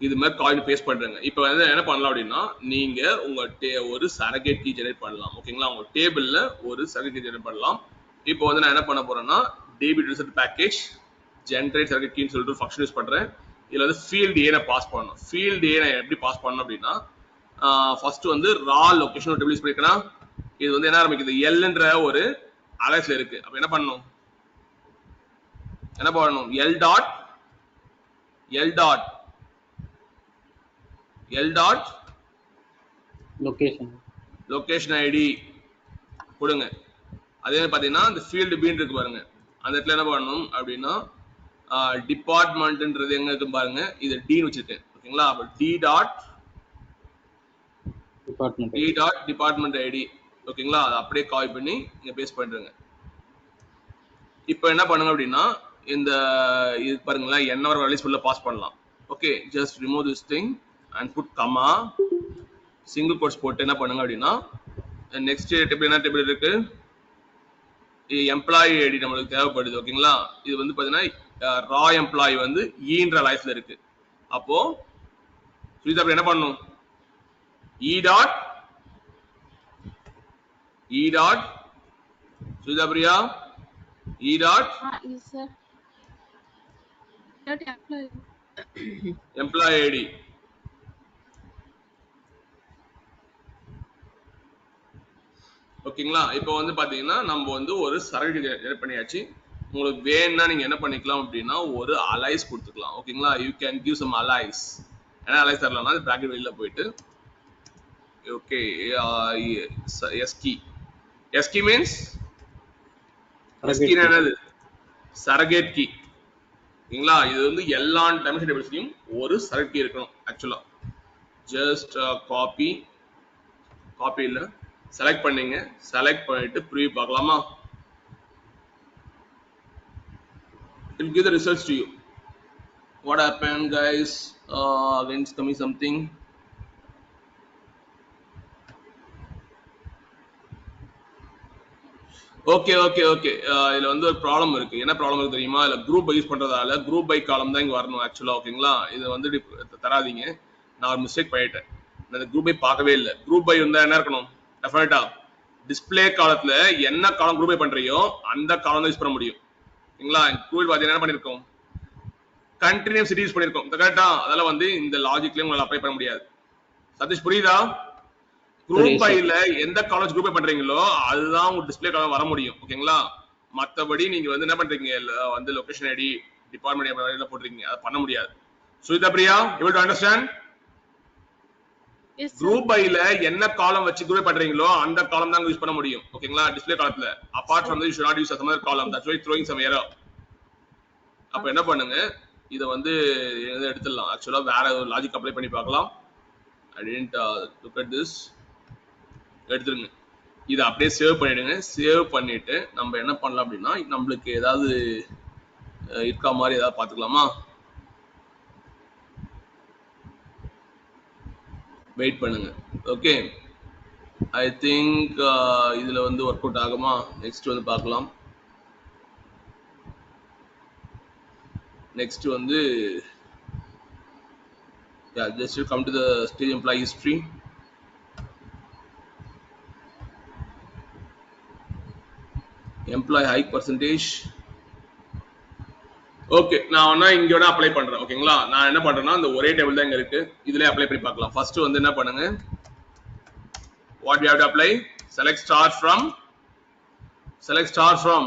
Speaker 2: இது மாதிரி காப்பி பேஸ்ட் பண்றேங்க. இப்போ வந்து என்ன பண்ணலாம் அப்படின்னா நீங்க உங்க ஒரு சரகட் கீ ஜெனரேட் பண்ணலாம். ஓகேங்களா? உங்க டேபிள்ல ஒரு சரகட் கீ ஜெனரேட் பண்ணலாம். இப்போ வந்து நான் என்ன பண்ண போறேன்னா db result package generate சரகட் கீன்னு சொல்லிட்டு ஒரு ஃபங்க்ஷன் யூஸ் பண்றேன். இதுல வந்து ஃபீல்ட் ஏ நான் பாஸ் பண்ணணும். ஃபீல்ட் ஏ நான் எப்படி பாஸ் பண்ணணும் அப்படின்னா ஃபர்ஸ்ட் வந்து ரா லொகேஷன் ஒரு டேபிள் யூஸ் பண்ணிக்கலாம். இது வந்து என்ன ஆரம்பிக்குது எல்ன்ற ஒரு அலைஸ்ல இருக்கு. அப்ப என்ன பண்ணணும் L dot location ID கொடுங்க. அதே மாதிரி பாத்தீங்கன்னா இந்த ஃபீல்டு பீன் இருக்கு பாருங்க. அந்த இடத்துல என்ன பண்ணணும் அப்படின்னா டிபார்ட்மெண்ட்ன்றது எங்க இருக்கு பாருங்க. இது டி வச்சிருக்கேன். ஓகேங்களா? அப்ப d dot டிபார்ட்மெண்ட் ஐடி. ஓகேங்களா? அதை அப்படியே காப்பி பண்ணி இங்க பேஸ்ட் பண்றேங்க. இப்போ என்ன பண்ணுங்க அப்படின்னா இந்த இது பாருங்களா என்னவர் வேல்யூஸ் உள்ள பாஸ் பண்ணலாம். Okay, just remove this thing and put comma single quotes போட்டு என்ன பண்ணுங்க அப்படின்னா நெக்ஸ்ட் டேபிள் என்ன டேபிள் இருக்கு எம்ப்ளாயி ஐடி நமக்கு தேவைப்படுது. ஓகேங்களா? இது வந்து பாத்தீங்கன்னா ரா எம்ப்ளாயி வந்து ஈன்ற லைஃப்ல இருக்கு. அப்போ சுஜிதா என்ன பண்ணணும் e dot Sujitha Priya e dot
Speaker 4: yes sir
Speaker 2: employee id. ஓகேங்களா? இப்போ வந்து பாத்தீங்கன்னா நம்ம வந்து ஒரு சரக்கு ஜெனரேட் பண்ணியாச்சு. உங்களுக்கு வேணும்னா நீங்க என்ன பண்ணிக்கலாம் அப்படின்னா ஒரு அலைஸ் கொடுத்துக்கலாம். ஓகேங்களா? You can give some alias. என்ன அலைஸ் தரலாம்னா பிராக்கெட் வெளியில போயிட்டு ஓகே எஸ் கீ மீன்ஸ் என்னது சரகேட் கீ. ஓகேங்களா? இது வந்து எல்லா டைமென்ஷன் டேபிள்ஸ்லயும் ஒரு சரகேட் கீ இருக்கணும். ஆக்சுவலா ஜஸ்ட் காப்பி இல்ல செலக்ட் பண்ணீங்க. செலக்ட் பண்ணிட்டு ப்ரிவ்யூ பார்க்கலாமா? It will give the results to you. What happened guys? Again it's coming something. Okay இதுல வந்து ஒரு ப்ராப்ளம் இருக்கு. என்ன ப்ராப்ளம் இருக்கு தெரியுமா? இல்ல குரூப் பை யூஸ் பண்றதால குரூப் பை காலம் தான் இங்க வரணும் ஆக்சுவலா. ஓகேங்களா? இது வந்து தராதீங்க. நான் ஒரு மிஸ்டேக் பண்ணிட்டேன். நான் இந்த குரூப் பை பார்க்கவே இல்லை. குரூப் பை இருந்தா என்ன இருக்கணும் டெஃபினட்டா டிஸ்பிளே காலத்துல என்ன காலம் குரூப் பை பண்றியோ அந்த காலம் தான் யூஸ் பண்ண முடியும். ஓகேங்களா? குரூப் பாத்தீங்கன்னா என்ன பண்ணிருக்கோம் கண்டினியூஸ் சிட்டி யூஸ் பண்ணிருக்கோம். கரெக்டா? அதெல்லாம் வந்து இந்த லாஜிக்லயும் உங்களால அப்ளை பண்ண முடியாது. சதீஷ் புரியுதா? குரூப் பைல எந்த காலேஜ் குரூப் பை பண்றீங்களோ அதுதான் உங்க டிஸ்பிளே காலம் வர முடியும். ஓகேங்களா? மத்தபடி நீங்க வந்து என்ன பண்றீங்க வந்து லொகேஷன் ஐடி டிபார்ட்மெண்ட் போடுறீங்க, அதை பண்ண முடியாது. Sujitha Priya, you will to understand?
Speaker 1: Yes, sir.
Speaker 2: Group பைல என்ன காலம் வச்சு குரூப் பண்றீங்களோ அந்த காலம் தான் யூஸ் பண்ண முடியும். ஓகேங்களா? டிஸ்ப்ளே காலத்துல apart from they should not use some other column. That's why throwing some error. அப்ப என்ன பண்ணுங்க, இத வந்து எடுத்துடலாம். ஆக்சுவலா வேற ஒரு லாஜிக் அப்ளை பண்ணி பார்க்கலாம். I didn't look at this. எடுத்துருங்க. இத அப்படியே சேவ் பண்ணிடுங்க. சேவ் பண்ணிட்டு நம்ம என்ன பண்ணலாம் அப்படின்னா, நம்மளுக்கு ஏதாவது இருக்கா மாதிரி ஏதாவது பாத்துக்கலாமா? வெயிட் பண்ணுங்க. ஓகே, ஐ திங்க் இதுல வந்து ஒர்க் அவுட் ஆகுமா? நெக்ஸ்ட் வந்து பார்க்கலாம். நெக்ஸ்ட் வந்து just come to the stage employee history. Employee hike percentage. Okay, நான் வேணா இங்க வேணா அப்ளை பண்றேன். ஓகேங்களா? நான் என்ன பண்றேன்னா, இந்த ஒரே டேபிள் தான் இங்க இருக்கு, இதுல அப்ளை பண்ணி பார்க்கலாம். ஃபர்ஸ்ட் வந்து என்ன பண்ணுங்க, what we have to apply, select star from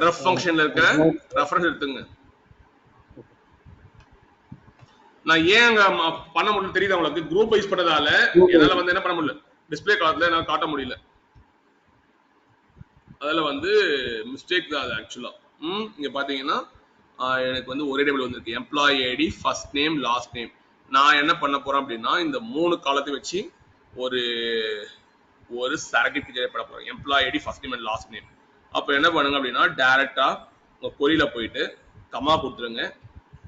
Speaker 2: ref functionல இருக்க ரெஃபரன்ஸ் எடுத்துங்க. நான் ஏன் அங்க பண்ண முடியல தெரியுதா உங்களுக்கு? குரூப் வைஸ் பண்ணதால என்னால வந்து என்ன பண்ண முடியல, டிஸ்ப்ளே காலத்துல என்னால காட்ட முடியல. அதுல வந்து மிஸ்டேக் தான் அது ஆக்சுவலா. இங்க பாத்தீங்கன்னா எனக்கு வந்து ஒரே டேபிள் வந்திருக்கு, employee ID, first name, last name. நான் என்ன பண்ண போறேன் அப்படின்னா, இந்த 3 காலத்தை வச்சு ஒரு ஒரு சரக்கு ஜெனரேட் பண்ண போறேன். Employee ID, first name and last name. அப்ப என்ன பண்ணுங்க அப்படின்னா, டைரக்டா உங்க கொரியில போயிட்டு கமா கொடுத்துருங்க.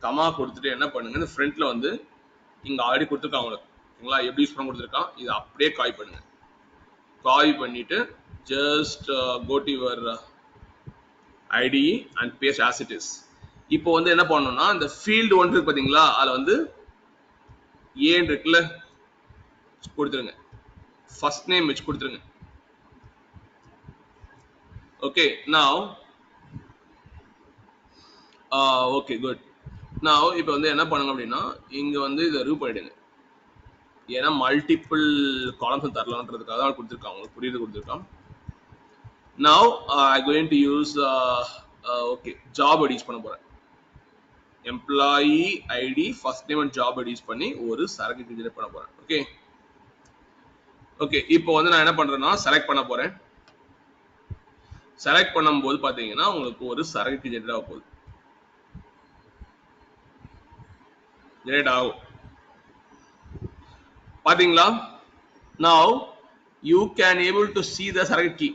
Speaker 2: கமா கொடுத்துட்டு என்ன பண்ணுங்க, இந்த ஃப்ரண்ட்ல வந்து இங்க ஆல்ரெடி கொடுத்துருக்காங்க உங்களுக்கு. ஓகேங்களா? எப்படி யூஸ் பண்ண கொடுத்துருக்கான், இதை அப்படியே காப்பி பண்ணுங்க. காப்பி பண்ணிட்டு just go to your IDE and paste as it is. இப்போ வந்து என்ன பண்ணனும்னா, இந்த ஃபீல்ட் ஒன்று இருக்கு பாத்தீங்களா, அதுல வந்து ஏன் இருக்குல்ல கொடுத்துருங்க, ஃபர்ஸ்ட் நேம் வச்சு கொடுத்துருங்க. Okay, now okay good. now இப்போ வந்து என்ன பண்ணுங்க அப்படின்னா, இங்க வந்து இதை ரிமூவ் பண்ணிடுங்க. ஏன்னா மல்டிபிள் காலம்ஸ் தரலான்றதுக்காக தான் கொடுத்துருக்காங்க, உங்களுக்கு புரியுது கொடுத்துருக்கான். Now I'm going to use okay, job ID use பண்ண போறேன். Employee ID, first name and job ID use பண்ணி ஒரு சரக்கு ஜெனரேட் பண்ண போறேன். ஓகே ஓகே, இப்போ வந்து நான் என்ன பண்றேன்னா, செலக்ட் பண்ண போறேன். செலக்ட் பண்ணும்போது பாத்தீங்கன்னா உங்களுக்கு ஒரு சரக்கு ஜெனரேட் ஆக போகுது, ஜெனரேட் ஆகும் பாத்தீங்களா? Now you can able to see the சரக்கு கீ.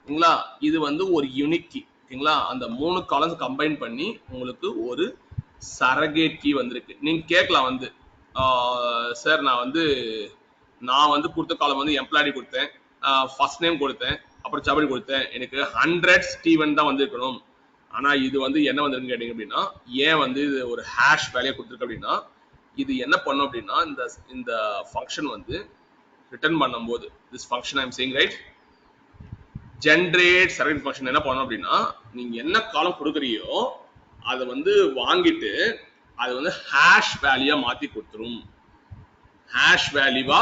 Speaker 2: ஓகேங்களா? இது வந்து ஒரு யூனிக் கீ. ஓகேங்களா? அந்த 3 காலம்ஸ் கம்பைன் பண்ணி உங்களுக்கு ஒரு சரகேட் கீ வந்திருக்கு. நீங்க கேட்கலாம் வந்து, சார் நான் வந்து கொடுத்த காலம் வந்து எம்ப்ளாயி கொடுத்தேன், ஃபர்ஸ்ட் நேம் கொடுத்தேன், அப்புறம் ஜாப் ஐடி கொடுத்தேன், எனக்கு 100 ஸ்டீவன் தான் வந்திருக்கணும். ஆனா இது வந்து என்ன வந்திருக்குன்னு கேட்டீங்க அப்படின்னா, ஏன் வந்து இது ஒரு ஹேஷ் வேல்யூ கொடுத்துருக்கு அப்படின்னா, இது என்ன பண்ணும் அப்படின்னா, இந்த ஃபங்க்ஷன் வந்து ரிட்டர்ன் பண்ணும்போது, this function I am saying right, generate சரக்கு ஃபங்க்ஷன் என்ன பண்ணும் அப்படின்னா, நீங்க என்ன காலம் கொடுக்குறீங்களோ அதை வந்து வாங்கிட்டு அது வந்து ஹேஷ் வேல்யூவா மாத்தி கொடுத்துரும். ஹேஷ் வேல்யூவா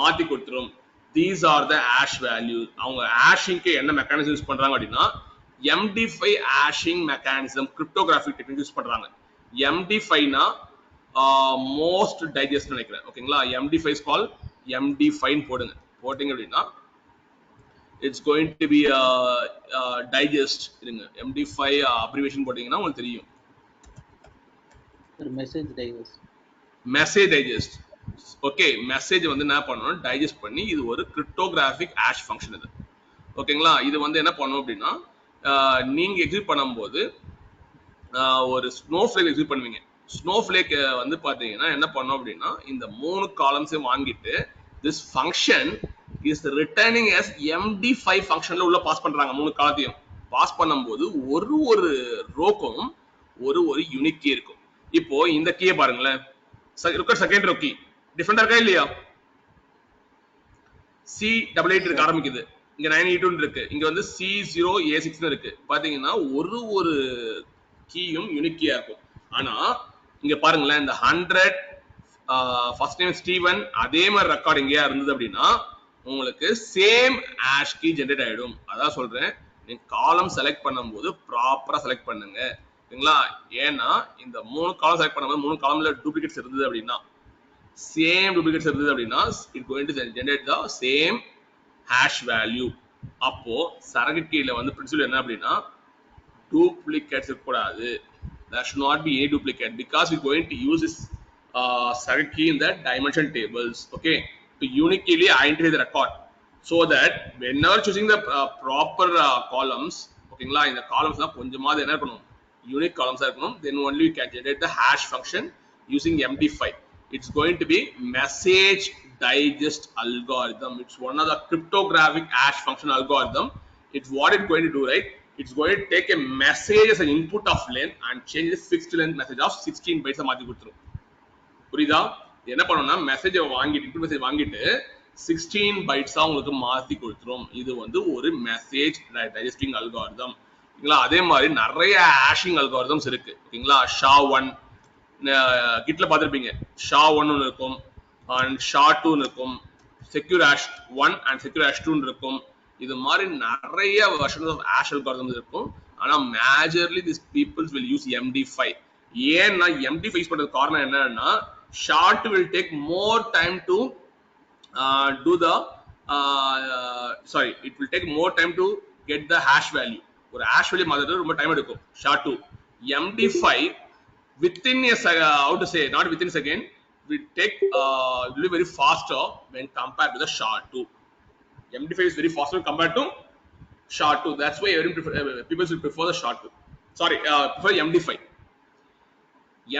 Speaker 2: மாத்தி கொடுத்துரும். These are the hash value. அவங்க ஹேஷிங்க்கு என்ன மெக்கானிசம் யூஸ் பண்றாங்க அப்படின்னா, MD5 hashing mechanism, cryptographic technique use பண்றாங்க. MD5னா மோஸ்ட் டைஜஸ்ட் நினைக்கிறேன். ஓகேங்களா? MD5 இஸ் கால் MD5 போடுங்க. போட்டீங்க அப்படின்னா it's going to be a digest. இருங்க, MD5 abbreviation போட்டீங்கன்னா உங்களுக்கு தெரியும்.
Speaker 3: Message digest.
Speaker 2: Message digest. Okay, message வந்து என்ன பண்ணணும், டைஜஸ்ட் பண்ணி இது ஒரு கிரிப்டோகிராஃபிக் ஹேஷ் ஃபங்க்ஷன் இது. ஓகேங்களா? இது வந்து என்ன பண்ணும் அப்படின்னா, நீங்க எக்ஸிக்யூட் பண்ணும்போது ஒரு ஸ்னோஃப்ளேக் எக்ஸிக்யூட் பண்ணுவீங்க. ஸ்னோஃப்ளேக் வந்து பாத்தீங்கன்னா என்ன பண்ணும் அப்படின்னா, இந்த 3 காலம்ஸையும் வாங்கிட்டு this function is returning as MD5 ஃபங்க்ஷன்ல உள்ள பாஸ் பண்றாங்க. 3 காலத்தையும் பாஸ் பண்ணும்போது ஒரு ரோக்கும் ஒரு யூனிக் கீ இருக்கும். இப்போ இந்த கீயை பாருங்களேன், செகண்ட் ரோ கீ டிஃபரெண்டா இருக்கா இல்லையா? C88 இருக்கு ஆரம்பிக்குது, இங்க 982 இருக்கு, இங்க வந்து C0A6 இருக்கு. பாத்தீங்கன்னா ஒரு கீயும் யூனிக் கீயா இருக்கும். ஆனா இங்க பாருங்களேன், இந்த 100 ஃபர்ஸ்ட் நேம் ஸ்டீவன் அதே மாதிரி ரெக்கார்ட் எங்கேயா இருந்தது அப்படின்னா உங்களுக்கு சேம் ஹேஷ் கீ ஜெனரேட் ஆயிடும். அதான் சொல்றேன், நீங்க காலம் செலக்ட் பண்ணும்போது ப்ராப்பரா செலக்ட் பண்ணுங்க. ஓகேங்களா? ஏன்னா இந்த 3 காலம் செலக்ட் பண்ணும்போது 3 காலம்ல டூப்ளிகேட்ஸ் இருந்தது அப்படின்னா சேம் டூப்ளிகேட்ஸ் இருந்தது அப்படின்னா it going to generate the same hash value. அப்போ சரகு கீழ வந்து பிரின்சிபல் என்ன அப்படின்னா duplicates இருக்கக்கூடாது. There should not be any duplicate because we're going to use this circuit key in the dimension tables. Okay, to uniquely identify the record so that whenever choosing the proper columns, ஓகேங்களா, இந்த columns தான் கொஞ்சமாவது என்ன இருக்கணும், unique columns இருக்கணும். Then only you can generate the hash function using MD5. It's going to be message digest algorithm. It's one of the cryptographic hash function algorithm. It's what it's going to do, right? It's going to take a message as an input of length and change the fixed length message of 16 bytes மாத்தி கொடுத்துரும். புரியுதா? என்ன பண்ணணும்னா மெசேஜை வாங்கிட்டு input message வாங்கிட்டு 16 பைட்ஸா உங்களுக்கு மாத்தி கொடுத்துரும். இது வந்து ஒரு மெசேஜ் டைஜஸ்டிங் அல்காரிதம். ஓகேங்களா? அதே மாதிரி நிறைய ஹேஷிங் அல்காரிதம்ஸ் இருக்கு. ஓகேங்களா? SHA-1 கிட்ல பார்த்திருப்பீங்க. SHA-1 இருக்கும் and SHA-2 இருக்கும், secure hash 1 and secure hash 2 இருக்கும். இது மாதிரி நிறைய வெர்ஷன்ஸ் ஆஃப் ஹேஷ் அல்காரிதம்ஸ் இருக்கும். ஆனா majorly this peoples will use MD5. ஏன்னா MD5 யூஸ் பண்றது காரணம் என்னன்னா SHA-2 will take more time to do the it will take more time to get the hash value. ஒரு hash value மாத்துறது ரொம்ப time எடுக்கும் SHA-2. MD5 within a how to say, not within a second, will take will be very faster when compared to the SHA-2. MD5 is very faster compared to SHA-2. That's why people will prefer the SHA-2. Prefer MD5.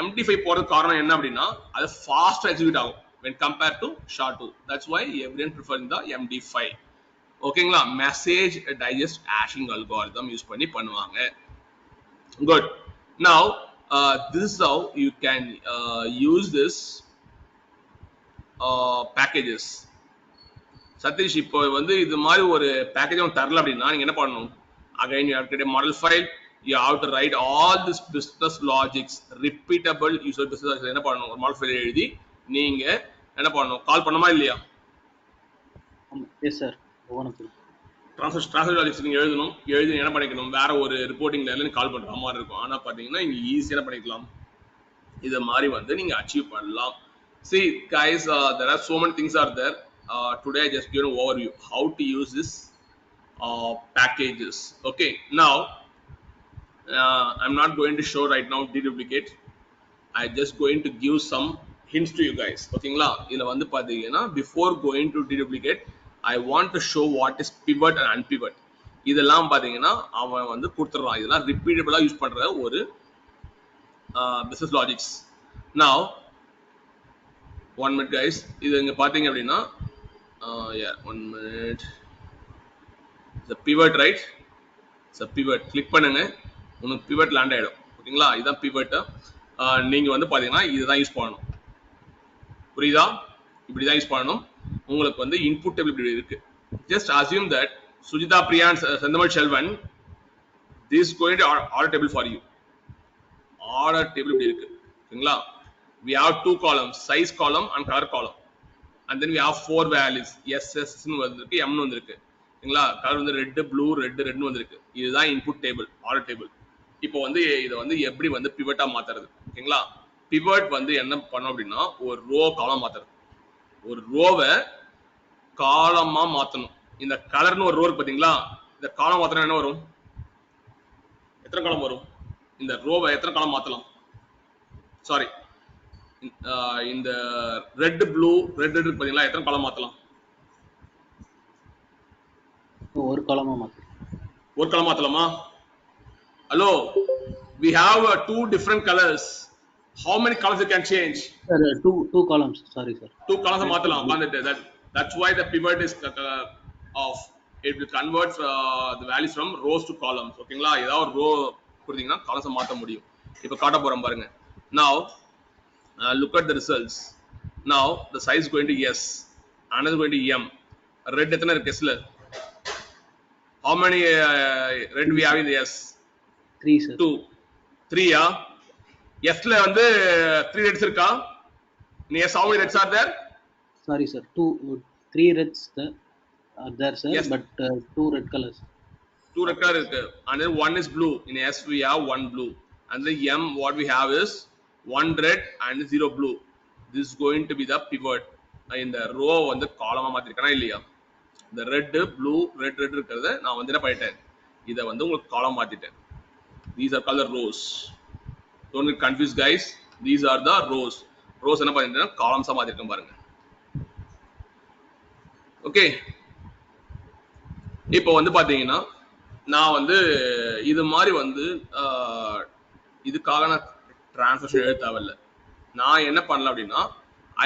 Speaker 2: MD5 போறது காரணம் என்ன அப்படின்னா அது ஃபாஸ்டா execute ஆகும் when compared to SHA-2. That's why everyone preferring the MD5. ஓகேங்களா? Message digest hashing algorithm use பண்ணி பண்ணுவாங்க. Good. Now this is how you can use this packages. Satish, இப்போ வந்து இது மாதிரி ஒரு பேக்கேஜ் ஒன்று தரல அப்படின்னா நீங்க என்ன பண்ணணும்? Again you have to model file, you have to right all this business logics, repeatable user business logics என்ன பண்ணணும்? ஒரு மாடல் ஃபைல் எழுதி நீங்க என்ன பண்ணணும்? கால் பண்ணுமா இல்லையா?
Speaker 3: Yes sir.
Speaker 2: டிரான்ஸ்ஃபர் லாஜிக்ஸ் நீங்க எழுதணும். எழுதி என்ன பண்ணிக்கணும்? வேற ஒரு ரிப்போர்ட்டிங் லேயர்ல கால் பண்ற மாதிரி இருக்கும். ஆனா பாத்தீங்கன்னா இங்க ஈஸியா என்ன பண்ணிக்கலாம்? இத மாதிரி வந்து நீங்க அச்சீவ் பண்ணலாம். See guys, there are so many things are there. Today I just give an overview how to use this packages. Okay, now I'm not going to show right now deduplicate. I just going to give some hints to you guys. ஓகேங்களா? இதுல வந்து பாத்தீங்கன்னா before going to deduplicate I want to show what is pivot and unpivot. இதெல்லாம் பாத்தீங்கன்னா அவன் வந்து கொடுத்துறான். இதெல்லாம் ரிப்பீட்டபிளா use பண்ற ஒரு business logics. Now one minute guys, இது இங்க பாத்தீங்க அப்படின்னா yeah, 1 minute. The pivot, right? So pivot click பண்ணுங்க, உங்களுக்கு pivot land ஆயிடும். ஓகேங்களா? இதான் pivot. நீங்க வந்து பாத்தீங்கன்னா இதுதான் யூஸ் பண்ணணும். புரியுதா? இப்படிதான் யூஸ் பண்ணணும். உங்களுக்கு வந்து இன்புட் டேபிள் இப்படி இருக்கு. Just assume that Sujitha, Priya and Sendamal Shelvan, this is going to order table for you. Order table இப்படி இருக்கு. ஓகேங்களா? We have two columns, size column and color column, and then we have four values, SS னு வந்திருக்கு, M னு வந்திருக்கு. ஓகேங்களா? Colour வந்து red, blue, red னு வந்திருக்கு. இதுதான் இன்புட் டேபிள், ஆர்டர் டேபிள். இப்போ வந்து இத வந்து எப்படி வந்து பிவட்டா மாத்துறது? ஓகேங்களா? பிவட் வந்து என்ன பண்ணோம் அப்படின்னா ஒரு ரோ காலம் மாத்துறது. ஒரு ரோவை காலமா மாத்தணும். இந்த கலர்னு ஒரு ரோ இருக்கு பாத்தீங்களா? இந்த காலம் மாத்தினா என்ன வரும்? எத்தனை காலம் வரும்? இந்த ரோவை எத்தனை காலம் மாத்தலாம்? சாரி, இந்த ரெட், ப்ளூ, ரெட் இருக்கு பாத்தீங்களா? எத்தனை காலம் மாத்தலாம்?
Speaker 3: ஒரு காலமா மாத்தலாம்.
Speaker 2: ஒரு காலம் மாத்தலாமா? Hello, we have two different colors. How many colors you can change?
Speaker 3: Sir, two columns. Sorry sir.
Speaker 2: Two columns மாத்தலாம். That's why the pivot is off. It will convert the values from rows to columns. ஓகேங்களா? ஏதாவது ஒரு row கொடுத்தீங்கன்னா columns மாத்த முடியும். இப்போ காட்ட போறோம் பாருங்க. Now look at the results. Now the size is going to S, another going to M. Red எத்தனை இருக்கு Sல? How many red we have in the S?
Speaker 3: 3 sir.
Speaker 2: 2. 3 யா? Sல வந்து 3 reds இருக்கா? In S how many reds are there?
Speaker 3: Sorry sir, 3 reds are there sir,
Speaker 2: yes.
Speaker 3: But 2 red colors.
Speaker 2: 2 red color இருக்கு. And then one is blue. In S we have one blue. and the m what we have is 1 red and 0 blue. This is going to be the pivot. In the row வந்து காலமா மாத்திருக்கேனா இல்லையா? இந்த red blue red இருக்கிறத நான் வந்து என்ன பண்ணிட்டேன், இதை வந்து உங்களுக்கு காலம் மாத்திட்டேன். These are called the rows. Don't get confused guys. These are the rows. Rows என்ன பண்ணிட்டேன்னா காலம்ஸா மாத்திருக்கேன் பாருங்க. ஓகே, இப்போ வந்து பாத்தீங்கன்னா நான் வந்து இது மாதிரி வந்து இதுக்காக நான் டிரான்சாக்ஷன் எழுத தேவையில்ல. நான் என்ன பண்ணலாம் அப்படின்னா,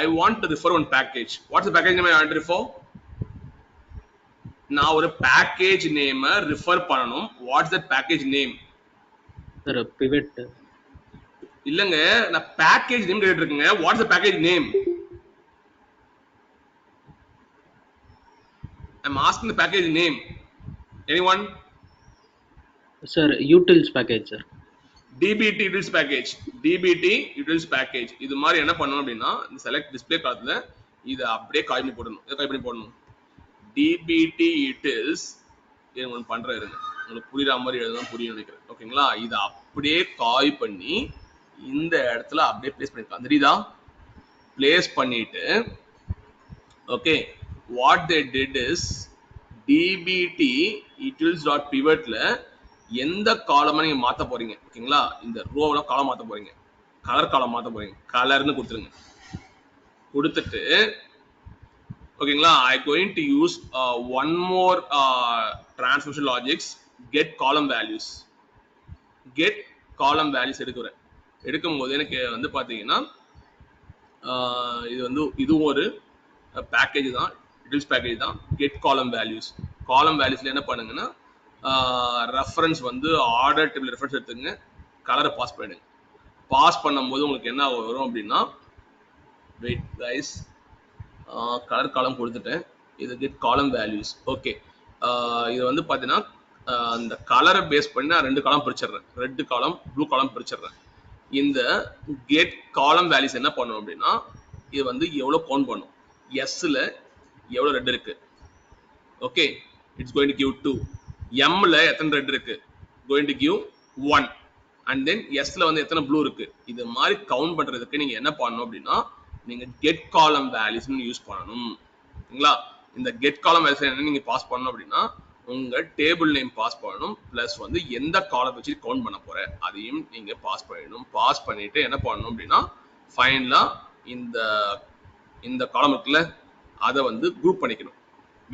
Speaker 2: I want to refer one package. What's the package name I want to refer? நான் ஒரு package name refer பண்ணனும். What's that package name?
Speaker 3: Sir, pivot.
Speaker 2: இல்லங்க, நான் package name கேட்டிட்டு இருக்கேங்க. What's the package name? I'm asking the package name. Anyone?
Speaker 3: Sir, utils package, sir.
Speaker 2: DBT utils package. DBT utils package. இது மாதிரி என்ன பண்ணணும் அப்படின்னா, இந்த select display காலத்துல இதை அப்படியே காப்பி பண்ணி போடணும். இதை காப்பி பண்ணி போடணும். DBT utils இது ஒன்று பண்றேன் இருங்க, உங்களுக்கு புரியுற மாதிரி எழுதலாம், புரியும் நினைக்கிறேன். ஓகேங்களா, இதை அப்படியே காப்பி பண்ணி இந்த இடத்துல அப்படியே பிளேஸ் பண்ணிருக்காங்க. தெரியுதா? பிளேஸ் பண்ணிட்டு okay, what they did is DBT utils.pivotல எந்த காலமா நீங்க மாத்த போறீங்க, ஓகேங்களா, இந்த ரோல காலம் மாத்த போறீங்க, கலர் காலம் மாத்த போறீங்க, கலர்னு கொடுத்துருங்க. கொடுத்துட்டு ஓகேங்களா, I going to use one more transformation logics, get column values. Get column values எடுக்கிறேன். எடுக்கும் போது எனக்கு வந்து பாத்தீங்கன்னா இது வந்து இதுவும் ஒரு பேக்கேஜ் தான், utils பேக்கேஜ் தான். get column values. column valuesல என்ன பண்ணுங்கன்னா, ரெஃபரன்ஸ் வந்து ஆர்டர் டேபிள் ரெஃபரன்ஸ் எடுத்துங்க, கலரை பாஸ் பண்ணிடுங்க. பாஸ் பண்ணும்போது உங்களுக்கு என்ன வரும் அப்படின்னா, வெயிட் கைஸ், கலர் காலம் கொடுத்துட்டேன். இது கெட் காலம் வேல்யூஸ். ஓகே, இது வந்து பார்த்தீங்கன்னா அந்த கலரை பேஸ் பண்ணி நான் 2 காலம் பிரிச்சிடுறேன், ரெட் காலம் ப்ளூ காலம் பிரிச்சிடுறேன். இந்த கெட் காலம் வேல்யூஸ் என்ன பண்ணும் அப்படின்னா, இது வந்து எவ்வளோ கவுண்ட் பண்ணும், எஸ்ல எவ்வளோ ரெட் இருக்கு, okay, it's going to give 2. எம்ல எத்தனை ரெட் இருக்கு, going to give 1. And then எஸ்ல வந்து எத்தனை ப்ளூ இருக்கு. இது மாதிரி கவுண்ட் பண்றதுக்கு நீங்க என்ன பண்ணணும் அப்படின்னா, நீங்க கெட் காலம் வேல்யூஸ் யூஸ் பண்ணணும். ஓகேங்களா, இந்த கெட் காலம் வேல்யூஸ் என்ன நீங்க பாஸ் பண்ணணும் அப்படின்னா, உங்க டேபிள் நேம் பாஸ் பண்ணணும், பிளஸ் வந்து எந்த காலம் வச்சு கவுண்ட் பண்ண போற அதையும் நீங்க பாஸ் பண்ணிடணும். பாஸ் பண்ணிட்டு என்ன பண்ணணும் அப்படின்னா, ஃபைனலா இந்த இந்த காலம் இருக்குல்ல, அதை வந்து குரூப் பண்ணிக்கணும்.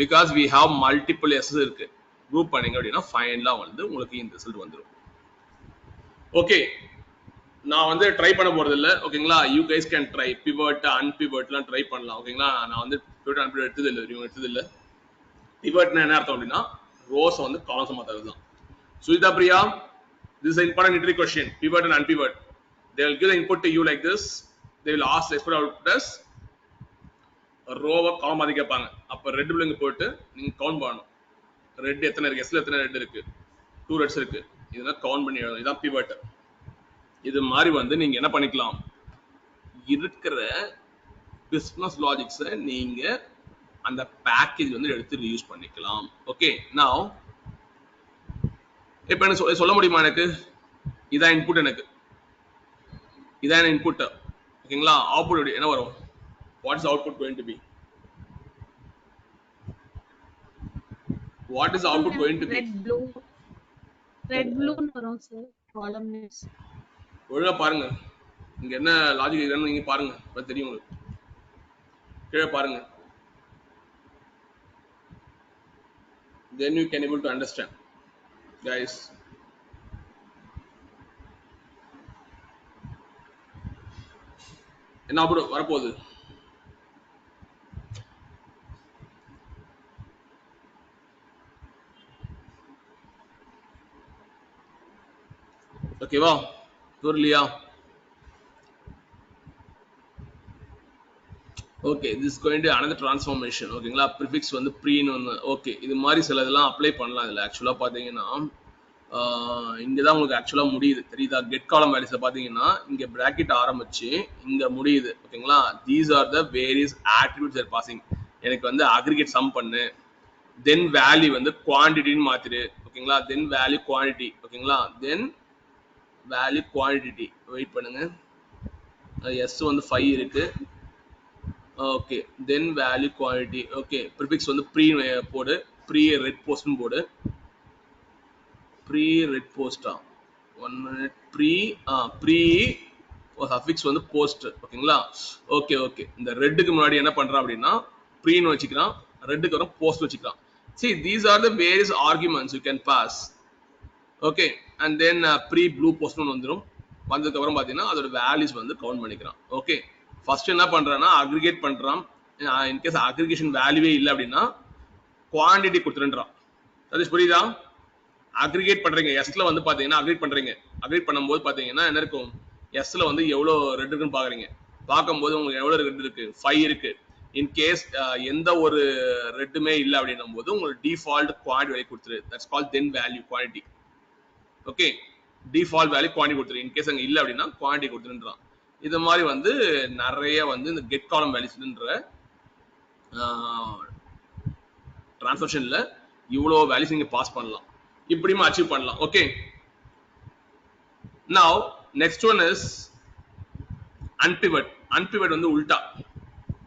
Speaker 2: Because we have multiple S இருக்கு. குரூப் பண்ணீங்க அப்படின்னா ஃபைனலா வந்து உங்களுக்கு இந்த ரிசல்ட் வந்துடும். ஓகே, நான் வந்து ட்ரை பண்ண போறது இல்லை. ஓகேங்களா, you guys can try pivot அன்பிவட்லாம் ட்ரை பண்ணலாம். ஓகேங்களா, நான் வந்து பிவட் அன்பிவட் எடுத்தது இல்லை, இவங்க எடுத்தது இல்லை. பிவட்னா என்ன அர்த்தம் அப்படின்னா, ரோஸ் வந்து காலம்ஸ் மாத்துறது தான். Sujitha Priya, this is an important literary question. Pivot and unpivot. They will give the input to you like this. They will ask the expert output as ரோவை காலம் மாத்தி கேட்பாங்க. அப்ப ரெட் ப்ளூ இங்க போட்டு நீங்க கவுண்ட் பண்ணணும். ரெட் எத்தனை இருக்கு, எஸ்ல எத்தனை ரெட் இருக்கு, 2 ரெட்ஸ் இருக்கு, இதெல்லாம் கவுண்ட் பண்ணி எழுதணும். இதான் பிவட். இது மாதிரி வந்து நீங்க என்ன பண்ணிக்கலாம், இருக்கிற பிசினஸ் லாஜிக்ஸை நீங்க அந்த பேக்கேஜ் வந்து எடுத்து ரியூஸ் பண்ணிக்கலாம். ஓகே, நவ் இப்ப எனக்கு சொல்ல முடியுமா, எனக்கு இதான் இன்புட், எனக்கு இதான் இன்புட். ஓகேங்களா, அவுட்புட் என்ன வரும், what is the output going to be, what is the output going to be?
Speaker 4: red blue வரும் சார். காலம் நேம்ஸ்
Speaker 2: ஒழுங்கா பாருங்க, இங்க என்ன லாஜிக் இருக்குன்னு நீங்க பாருங்க, அப்ப தெரியும் உங்களுக்கு. கீழே பாருங்க, then you can able to understand guys. என்ன அப்புறம் வரப்போகுது, ஓகேவா, புரியலையா? Okay, this is going to another transformation. ஓகேங்களா, ப்ரிஃபிக்ஸ் வந்து ப்ரீன்னு ஒன்று. ஓகே, இது மாதிரி சில இதெல்லாம் அப்ளை பண்ணலாம். இதில் ஆக்சுவலாக பார்த்தீங்கன்னா இங்கே தான் உங்களுக்கு ஆக்சுவலாக முடியுது, தெரியுதா? கெட் காலம் வேல்யூஸில் பார்த்தீங்கன்னா இங்கே ப்ராக்கெட் ஆரம்பிச்சு இங்கே முடியுது. ஓகேங்களா, these are the various attributes R passing. எனக்கு வந்து அக்ரிகேட் சம் பண்ணு, தென் வேல்யூ வந்து குவான்டிட்டின்னு மாற்றிடு. ஓகேங்களா, தென் வேல்யூ குவான்டிட்டி. ஓகேங்களா, தென் வேல்யூ குவான்டிட்டி வெயிட் பண்ணுங்க எஸ் வந்து 5 இருக்கு okay then value quantity okay prefix வந்து ப்ரீ போடு ப்ரீ ரெட் போஸ்ட்னு போடு ப்ரீ ரெட் போஸ்டா 1 மினிட் ப்ரீ சஃபிக்ஸ் வந்து போஸ்ட் ஓகேங்களா ஓகே ஓகே இந்த ரெட்டுக்கு முன்னாடி என்ன பண்றான் அப்படின்னா ப்ரீன்னு வச்சுக்கிறான் ரெட்டுக்கு அப்புறம் போஸ்ட் வச்சுக்கிறான் see these are the various arguments you can pass okay and then pre blue post வந்துரும் வந்ததுக்கு அப்புறம் பாத்தீங்கன்னா அதோட வேல்யூஸ் வந்து கவுண்ட் பண்ணிக்கிறான் ஓகே ஃபர்ஸ்ட் என்ன பண்றான்னா அக்ரிகேட் பண்றான் இன் கேஸ் அக்ரிகேஷன் வேல்யூவே இல்லை அப்படின்னா குவாண்டிட்டி கொடுத்துருன்றான் அது புரியுதா அக்ரிகேட் பண்றீங்க எஸ்ல வந்து பாத்தீங்கன்னா அக்ரிகேட் பண்றீங்க அக்ரிகேட் பண்ணும்போது பாத்தீங்கன்னா என்ன இருக்கும் எஸ்ல வந்து எவ்வளவு ரெட் இருக்குன்னு பாக்குறீங்க பார்க்கும்போது உங்களுக்கு எவ்வளவு ரெட் இருக்கு 5 இருக்கு இன் கேஸ் எந்த ஒரு ரெட்டுமே இல்லை அப்படின்னும் போது உங்களுக்கு டிஃபால்ட் குவான்டிட்டி வேல்யூ கொடுத்துரு that's called then value quantity okay default value quantity கொடுத்துரு இன் கேஸ் அங்க இல்லை அப்படின்னா குவான்டிட்டி கொடுத்துருன்றான் இது மாதிரி வந்து நிறைய வந்து இந்த கெட் காலம் வேல்யூஸ்ன்ற டிரான்சாக்ஷன்ல இவ்வளவு வேல்யூஸ் நீங்க பாஸ் பண்ணலாம் இப்படியும் அச்சீவ் பண்ணலாம் okay now next one is unpivot unpivot வந்து உல்டா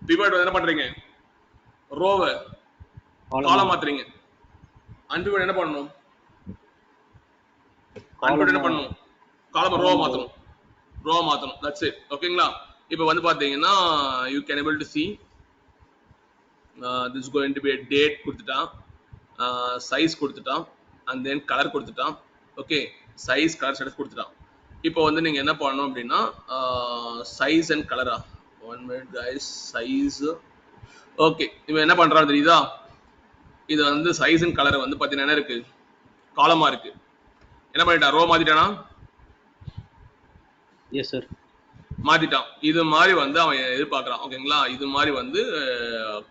Speaker 2: pivot என்ன பண்றீங்க ரோவை காலம் மாத்துறீங்க unpivot என்ன பண்ணணும் unpivot என்ன பண்ணணும் காலம் ரோவை மாத்தணும் that's it ஓகேங்களா இப்போ வந்து பாத்தீங்கன்னா you can able to see this is going to be a date கொடுத்துட்டான் size கொடுத்துட்டான் and then color கொடுத்துட்டான் ஓகே size color status கொடுத்துட்டான் இப்போ வந்து நீங்க என்ன பண்ணணும் அப்படின்னா size and color 1 minute guys size okay இப்போ என்ன பண்றான்னு தெரியுதா இது வந்து size and color வந்து பாத்தீங்கன்னா என்ன இருக்கு காலமா இருக்கு என்ன பண்ணிட்டான் ரோ மாத்திட்டானா
Speaker 3: எஸ் சார்
Speaker 2: மாத்திட்டான் இது மாதிரி வந்து அவன் எதிர்பார்க்கறான் ஓகேங்களா இது மாதிரி வந்து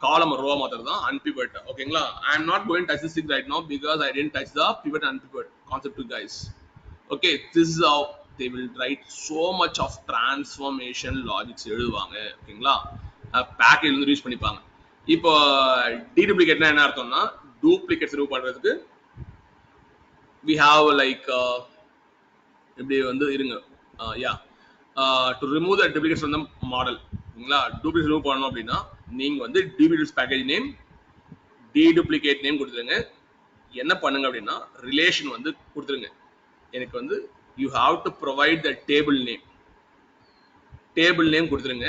Speaker 2: காலம் ரோ மாத்துறது தான் unpivot ஓகேங்களா I am not going to touch this thing right now because I didn't touch the pivot and unpivot concept to guys okay this is how they will write so much of transformation logics எழுதுவாங்க ஓகேங்களா package வந்து use பண்ணிப்பாங்க இப்போ deduplicate என்ன அர்த்தம்னா duplicates remove பண்றதுக்கு we have like இப்படி வந்து இருங்க yeah to remove the duplicates from the model ஓகேங்களா duplicates remove பண்ணனும் அப்படினா நீங்க வந்து duplicates package name deduplicate name கொடுத்துருங்க என்ன பண்ணுங்க அப்படினா ரிலேஷன் வந்து கொடுத்துருங்க எனக்கு வந்து you have to provide the table name கொடுத்துருங்க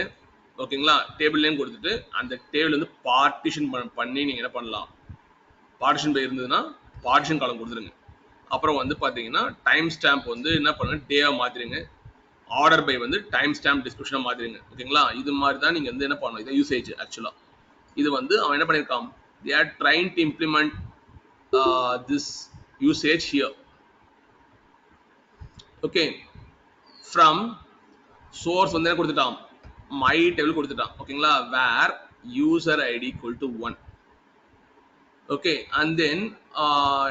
Speaker 2: ஓகேங்களா டேபிள் நேம் கொடுத்துட்டு அந்த டேபிள் வந்து பார்ட்டிஷன் பண்ணி நீங்க என்ன பண்ணலாம் பார்ட்டிஷன் பை இருந்ததுன்னா பார்ட்டிஷன் காலம் கொடுத்துருங்க அப்புறம் வந்து பாத்தீங்கன்னா டைம் ஸ்டாம்ப் வந்து என்ன பண்ணுங்க டேவை மாத்திருங்க ஆர்டர் பை வந்து டைம் ஸ்டாம்ப் டிஸ்கிரிப்ஷனை மாத்திருங்க ஓகேங்களா இது மாதிரி தான் நீங்க வந்து என்ன பண்ணணும் இது யூசேஜ் ஆக்சுவலா இது வந்து அவன் என்ன பண்ணிருக்கான் they are trying to implement this usage here okay from source வந்து என்ன கொடுத்துட்டான் my table கொடுத்துட்டான் ஓகேங்களா where user id equal to 1 okay and then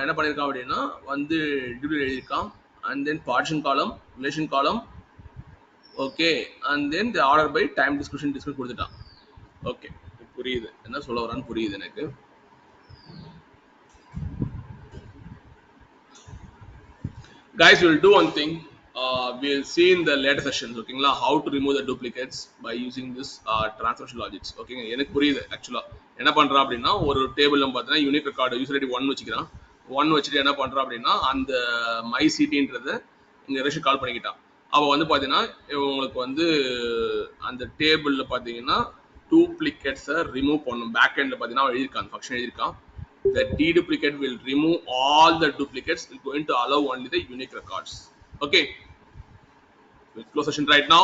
Speaker 2: என்ன பண்ணிருக்கான் அப்படின்னா வந்து duplicate எழுதிருக்கான் and then partition column relation column okay and then the order by time description கொடுத்துட்டான் okay புரியுது என்ன சொல்ல வரான்னு புரியுது எனக்கு guys we'll do one thing we'll see in the later sessions okayla how to remove the duplicates by using this transaction logics okay எனக்கு புரியுது actually என்ன பண்றான் அப்படினா ஒரு டேபிள்ல பார்த்தா யூனிக் ரெக்கார்ட் யூசர் ஐடி 1 வச்சிக்கிறான் 1 வச்சிட்டு என்ன பண்றான் அப்படினா அந்த my city-ன்றதை இங்க ரிலேஷன் கால் பண்ணிக்கிட்டான் அப்ப வந்து பாத்தீங்கன்னா உங்களுக்கு வந்து அந்த டேபிள்ல பாத்தீங்கன்னா duplicates remove பண்ணனும் பேக் எண்ட்ல பாத்தீங்கன்னா எழுதிருக்கான் function எழுதிருக்கான் the deduplicate will remove all the duplicates will going to allow only the unique records okay we'll close session right now